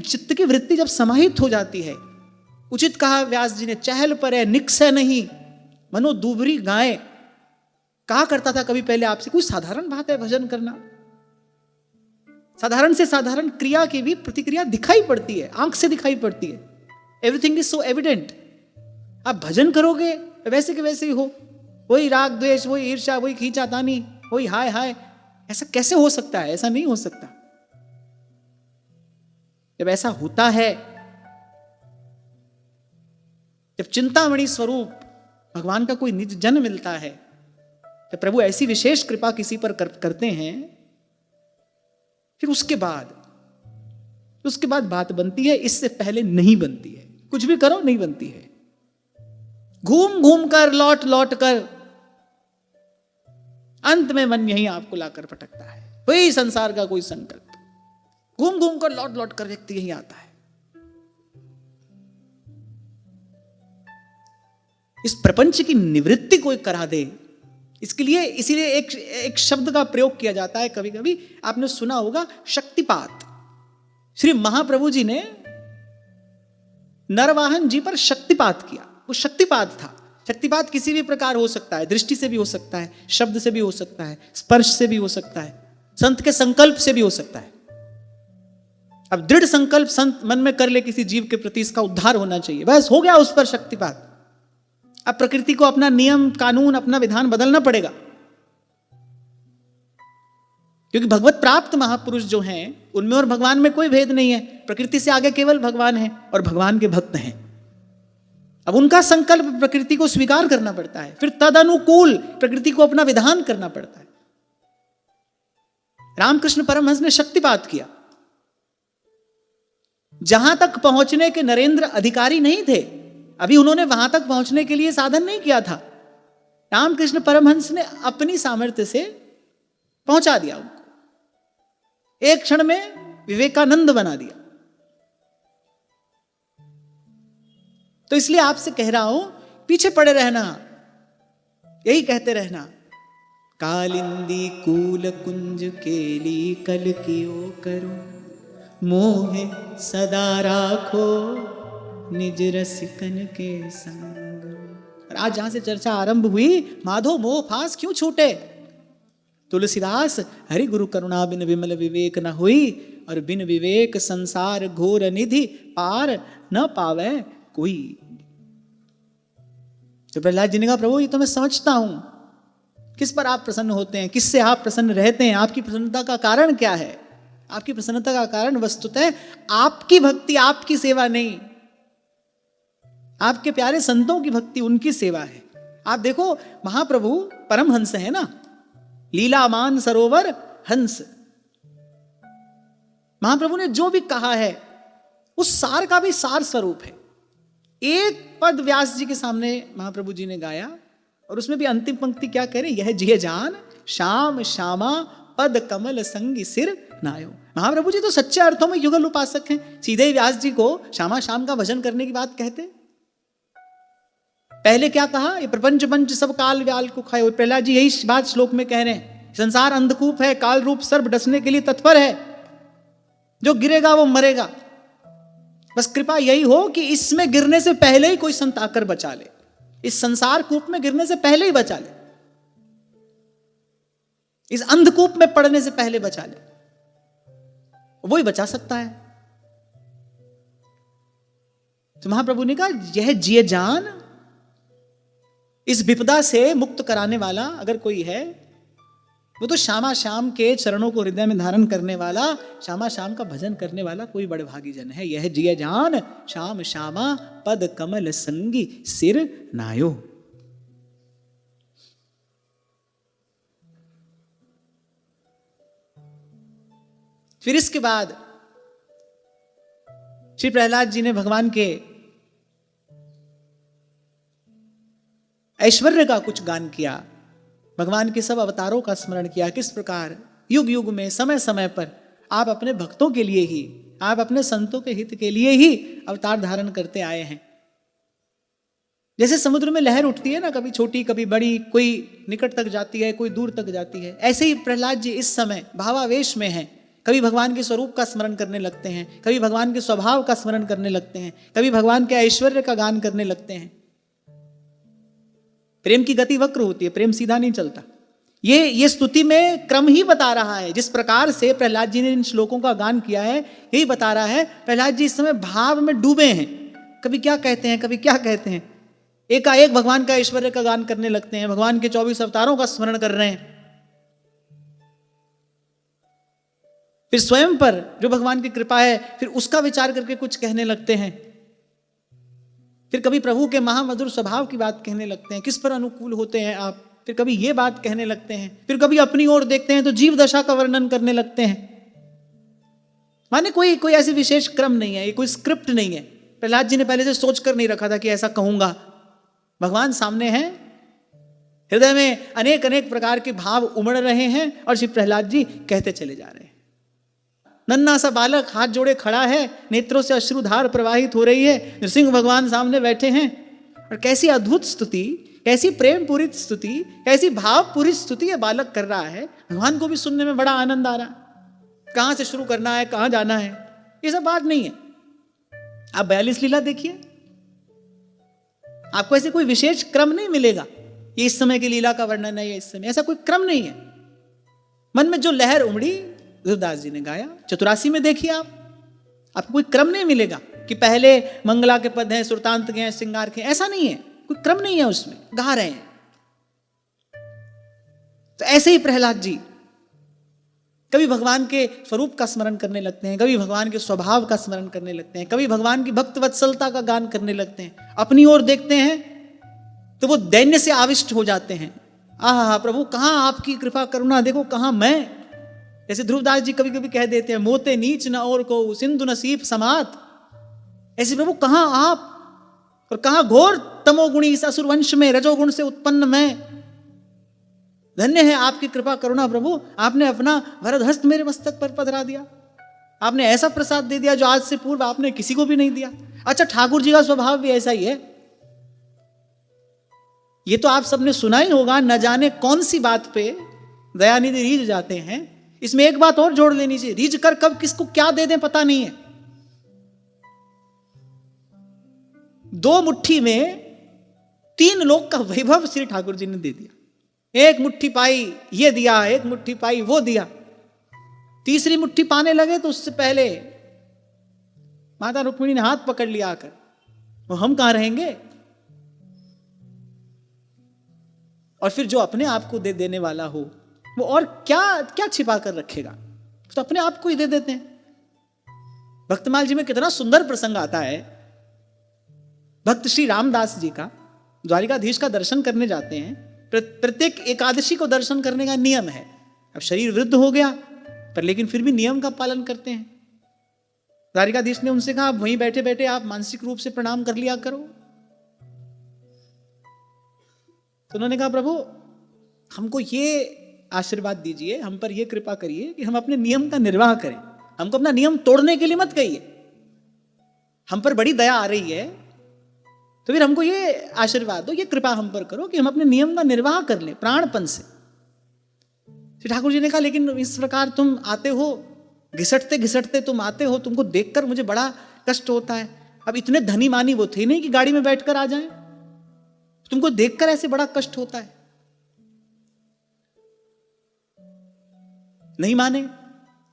चित्त की वृत्ति जब समाहित हो जाती है, उचित कहा व्यास जी ने, चहल पर है निकसे नहीं मनो दूबरी गाय। कहा करता था कभी पहले आपसे, कोई साधारण बात है भजन करना। साधारण से साधारण क्रिया की भी प्रतिक्रिया दिखाई पड़ती है, आंख से दिखाई पड़ती है। Everything is so evident. आप भजन करोगे वैसे के वैसे ही हो, वही राग द्वेष, वही ईर्ष्या, वही खींचातानी, वही हाय हाय। ऐसा कैसे हो सकता है? ऐसा नहीं हो सकता। जब ऐसा होता है, जब चिंतामणि स्वरूप भगवान का कोई निज जन मिलता है, जब प्रभु ऐसी विशेष कृपा किसी पर करते हैं, फिर उसके बाद बात बनती है। इससे पहले नहीं बनती है। कुछ भी करो नहीं बनती है। घूम घूम कर, लौट लौट कर, अंत में मन यही आपको लाकर पटकता है। वही संसार का कोई संकल्प, घूम घूम कर, लौट लौट कर व्यक्ति यही आता है। इस प्रपंच की निवृत्ति कोई करा दे, इसके लिए इसीलिए एक शब्द का प्रयोग किया जाता है। कभी कभी आपने सुना होगा, शक्तिपात। श्री महाप्रभु जी ने नरवाहन जी पर शक्तिपात किया। वो शक्तिपात था। शक्तिपात किसी भी प्रकार हो सकता है। दृष्टि से भी हो सकता है, शब्द से भी हो सकता है, स्पर्श से भी हो सकता है, संत के संकल्प से भी हो सकता है। अब दृढ़ संकल्प संत मन में कर ले किसी जीव के प्रति, इसका उद्धार होना चाहिए, बस हो गया उस पर शक्तिपात। अब प्रकृति को अपना नियम कानून, अपना विधान बदलना पड़ेगा। क्योंकि भगवत प्राप्त महापुरुष जो हैं, उनमें और भगवान में कोई भेद नहीं है। प्रकृति से आगे केवल भगवान है और भगवान के भक्त हैं। अब उनका संकल्प प्रकृति को स्वीकार करना पड़ता है, फिर तद अनुकूल प्रकृति को अपना विधान करना पड़ता है। रामकृष्ण परमहंस ने शक्तिपात किया। जहां तक पहुंचने के नरेंद्र अधिकारी नहीं थे, अभी उन्होंने वहां तक पहुंचने के लिए साधन नहीं किया था। रामकृष्ण परमहंस ने अपनी सामर्थ्य से पहुंचा दिया उनको। एक क्षण में विवेकानंद बना दिया। तो इसलिए आपसे कह रहा हूं, पीछे पड़े रहना, यही कहते रहना, कालिंदी कूल कुंज केली कल कियो करो, मोहे सदा राखो निज रसिकन के संग। और आज जहां से चर्चा आरंभ हुई, माधो मोह फास क्यों छूटे। तुलसीदास, हरि गुरु करुणा बिन विमल विवेक न हुई, और बिन विवेक संसार घोर निधि पार न पावे कोई। तो प्रहलाद जी ने कहा, प्रभु ये तो मैं समझता हूं, किस पर आप प्रसन्न होते हैं, किससे आप प्रसन्न रहते हैं, आपकी प्रसन्नता का कारण क्या है। आपकी प्रसन्नता का कारण वस्तुतः आपकी भक्ति, आपकी सेवा नहीं, आपके प्यारे संतों की भक्ति, उनकी सेवा है। आप देखो, महाप्रभु परमहंस है ना, लीलामान सरोवर हंस। महाप्रभु ने जो भी कहा है उस सार का भी सार स्वरूप है। एक पद व्यास जी के सामने महाप्रभु जी ने गाया, और उसमें भी अंतिम पंक्ति क्या कह रहे, यह जिय जान श्याम श्यामा पद कमल संगी सिर नायो। महाप्रभु जी तो सच्चे अर्थों में युगल उपासक हैं। सीधे व्यास जी को श्यामा श्याम का भजन करने की बात कहते। पहले क्या कहा, ये प्रपंच पंच सब काल व्याल को खाए। प्रहलाद जी यही बात श्लोक में कह रहे हैं, संसार अंधकूप है, काल रूप सर्प डसने के लिए तत्पर है, जो गिरेगा वो मरेगा। बस कृपा यही हो कि इसमें गिरने से पहले ही कोई संत आकर बचा ले, इस संसार कूप में गिरने से पहले ही बचा ले, इस अंधकूप में पड़ने से पहले बचा ले, वो ही बचा सकता है। तो महाप्रभु ने कहा, यह जिय जान, इस विपदा से मुक्त कराने वाला अगर कोई है, वो तो श्यामा श्याम के चरणों को हृदय में धारण करने वाला, श्यामा श्याम का भजन करने वाला कोई बड़े भागी जन है। यह जिय जान श्याम श्यामा पद कमल संगी सिर नायो। फिर इसके बाद श्री प्रहलाद जी ने भगवान के ऐश्वर्य का कुछ गान किया, भगवान के सब अवतारों का स्मरण किया, किस प्रकार युग युग में समय समय पर आप अपने भक्तों के लिए ही, आप अपने संतों के हित के लिए ही अवतार धारण करते आए हैं। जैसे समुद्र में लहर उठती है ना, कभी छोटी कभी बड़ी, कोई निकट तक जाती है, कोई दूर तक जाती है, ऐसे ही प्रहलाद जी इस समय भावावेश में हैं। कभी भगवान के स्वरूप का स्मरण करने लगते हैं, कभी भगवान के स्वभाव का स्मरण करने लगते हैं, कभी भगवान के ऐश्वर्य का गान करने लगते हैं। प्रेम की गति वक्र होती है, प्रेम सीधा नहीं चलता। ये स्तुति में क्रम ही बता रहा है। जिस प्रकार से प्रहलाद जी ने इन श्लोकों का गान किया है, यही बता रहा है प्रहलाद जी इस समय भाव में डूबे हैं। कभी क्या कहते हैं, कभी क्या कहते हैं, एकाएक भगवान का ऐश्वर्य का गान करने लगते हैं, भगवान के 24 अवतारों का स्मरण कर रहे हैं, फिर स्वयं पर जो भगवान की कृपा है फिर उसका विचार करके कुछ कहने लगते हैं, फिर कभी प्रभु के महामधुर स्वभाव की बात कहने लगते हैं, किस पर अनुकूल होते हैं आप, फिर कभी ये बात कहने लगते हैं, फिर कभी अपनी ओर देखते हैं तो जीव दशा का वर्णन करने लगते हैं। माने कोई ऐसी विशेष क्रम नहीं है, ये कोई स्क्रिप्ट नहीं है। प्रहलाद जी ने पहले से सोच कर नहीं रखा था कि ऐसा कहूंगा। भगवान सामने हैं, हृदय में अनेक अनेक प्रकार के भाव उमड़ रहे हैं और श्री प्रहलाद जी कहते चले जा रहे हैं। नन्हा सा बालक हाथ जोड़े खड़ा है, नेत्रों से अश्रुधार प्रवाहित हो रही है, नृसिंह भगवान सामने बैठे हैं, और कैसी अद्भुत स्तुति, कैसी प्रेम पूरित स्तुति, कैसी भाव पूरी स्तुति ये बालक कर रहा है। भगवान को भी सुनने में बड़ा आनंद आ रहा है। कहां से शुरू करना है, कहां जाना है, ये सब बात नहीं है। आप 42 लीला देखिए, आपको ऐसे कोई विशेष क्रम नहीं मिलेगा, ये इस समय की लीला का वर्णन है, ये इस समय, ऐसा कोई क्रम नहीं है। मन में जो लहर उमड़ी ध्रुवदास जी ने गाया। चतुरासी में देखिए आपको कोई क्रम नहीं मिलेगा कि पहले मंगला के पद हैं, सुरतांत के हैं, श्रृंगार के, ऐसा नहीं है, कोई क्रम नहीं है उसमें, गा रहे हैं। तो ऐसे ही प्रहलाद जी कभी भगवान के स्वरूप का स्मरण करने लगते हैं, कभी भगवान के स्वभाव का स्मरण करने लगते हैं, कभी भगवान की भक्त वत्सलता का गान करने लगते हैं। अपनी ओर देखते हैं तो वो दैन्य से आविष्ट हो जाते हैं। आहा प्रभु, कहां आपकी कृपा करुणा, देखो कहां मैं। जैसे ध्रुवदास जी कभी कभी कह देते हैं, मोते नीच न और को सिंधु नसीब समात। ऐसे प्रभु कहां आप, और कहां घोर तमोगुणी इस असुर वंश में, रजोगुण से उत्पन्न मैं। धन्य है आपकी कृपा करुणा प्रभु, आपने अपना वरद हस्त मेरे मस्तक पर पधरा दिया, आपने ऐसा प्रसाद दे दिया जो आज से पूर्व आपने किसी को भी नहीं दिया। अच्छा, ठाकुर जी का स्वभाव भी ऐसा ही है। ये तो आप सबने सुना ही होगा, न जाने कौन सी बात पे दयानिधि रीझ जाते हैं इसमें एक बात और जोड़ लेनी चाहिए, रीझ कर कब किसको क्या दे दें पता नहीं है। 2 मुट्ठी में 3 लोक का वैभव श्री ठाकुर जी ने दे दिया। एक मुट्ठी पाई ये दिया, एक मुट्ठी पाई वो दिया। तीसरी मुट्ठी पाने लगे तो उससे पहले माता रुक्मिणी ने हाथ पकड़ लिया आकर, वो हम कहां रहेंगे। और फिर जो अपने आप को दे देने वाला हो वो और क्या क्या छिपा कर रखेगा, तो अपने आप को ही दे देते हैं। भक्तमाल जी में कितना सुंदर प्रसंग आता है। भक्त श्री रामदास जी का द्वारिकाधीश का दर्शन करने जाते हैं। प्रत्येक एकादशी को दर्शन करने का नियम है। अब शरीर वृद्ध हो गया पर लेकिन फिर भी नियम का पालन करते हैं। द्वारिकाधीश ने उनसे कहा, वहीं बैठे बैठे आप मानसिक रूप से प्रणाम कर लिया करो। तो उन्होंने कहा, प्रभु हमको ये आशीर्वाद दीजिए, हम पर ये कृपा करिए कि हम अपने नियम का निर्वाह करें। हमको अपना नियम तोड़ने के लिए मत कहिए। हम पर बड़ी दया आ रही है तो फिर हमको ये आशीर्वाद दो, ये कृपा हम पर करो कि हम अपने नियम का निर्वाह कर लें प्राणपन से। श्री ठाकुर जी ने कहा, लेकिन इस प्रकार तुम आते हो, घिसटते घिसटते तुम आते हो, तुमको देखकर मुझे बड़ा कष्ट होता है। अब इतने धनी मानी वो थे नहीं कि गाड़ी में बैठकर आ जाएं, तुमको देखकर ऐसे बड़ा कष्ट होता है। नहीं माने।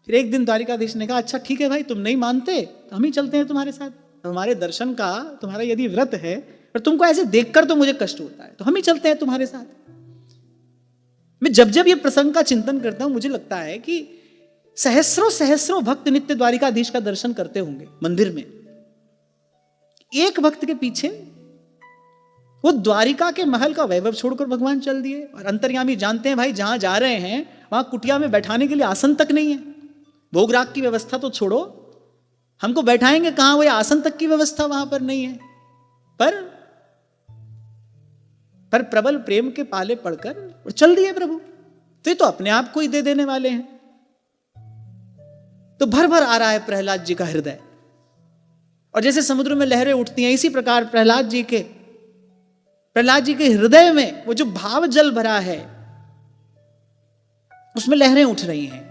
फिर एक दिन द्वारिकाधीश ने कहा, अच्छा ठीक है भाई, तुम नहीं मानते तो हम ही चलते हैं तुम्हारे साथ। हमारे दर्शन का तुम्हारा यदि व्रत है पर तुमको ऐसे देखकर तो मुझे कष्ट होता है, तो हम ही चलते हैं तुम्हारे साथ। मैं जब जब ये प्रसंग का चिंतन करता हूं मुझे लगता है कि सहस्रों सहस्रों भक्त नित्य द्वारिकाधीश का दर्शन करते होंगे मंदिर में। एक भक्त के पीछे वो द्वारिका के महल का वैभव छोड़कर भगवान चल दिए। और अंतर्यामी जानते हैं भाई, जहां जा रहे हैं वहां कुटिया में बैठाने के लिए आसन तक नहीं है। भोग राग की व्यवस्था तो छोड़ो, हमको बैठाएंगे कहां, वो आसन तक की व्यवस्था वहां पर नहीं है। पर प्रबल प्रेम के पाले पड़कर और चल दिए प्रभु। तो ये तो अपने आप को ही दे देने वाले हैं। तो भर भर आ रहा है प्रहलाद जी का हृदय, और जैसे समुद्र में लहरें उठती हैं इसी प्रकार प्रहलाद जी के हृदय में वो जो भाव जल भरा है उसमें लहरें उठ रही हैं।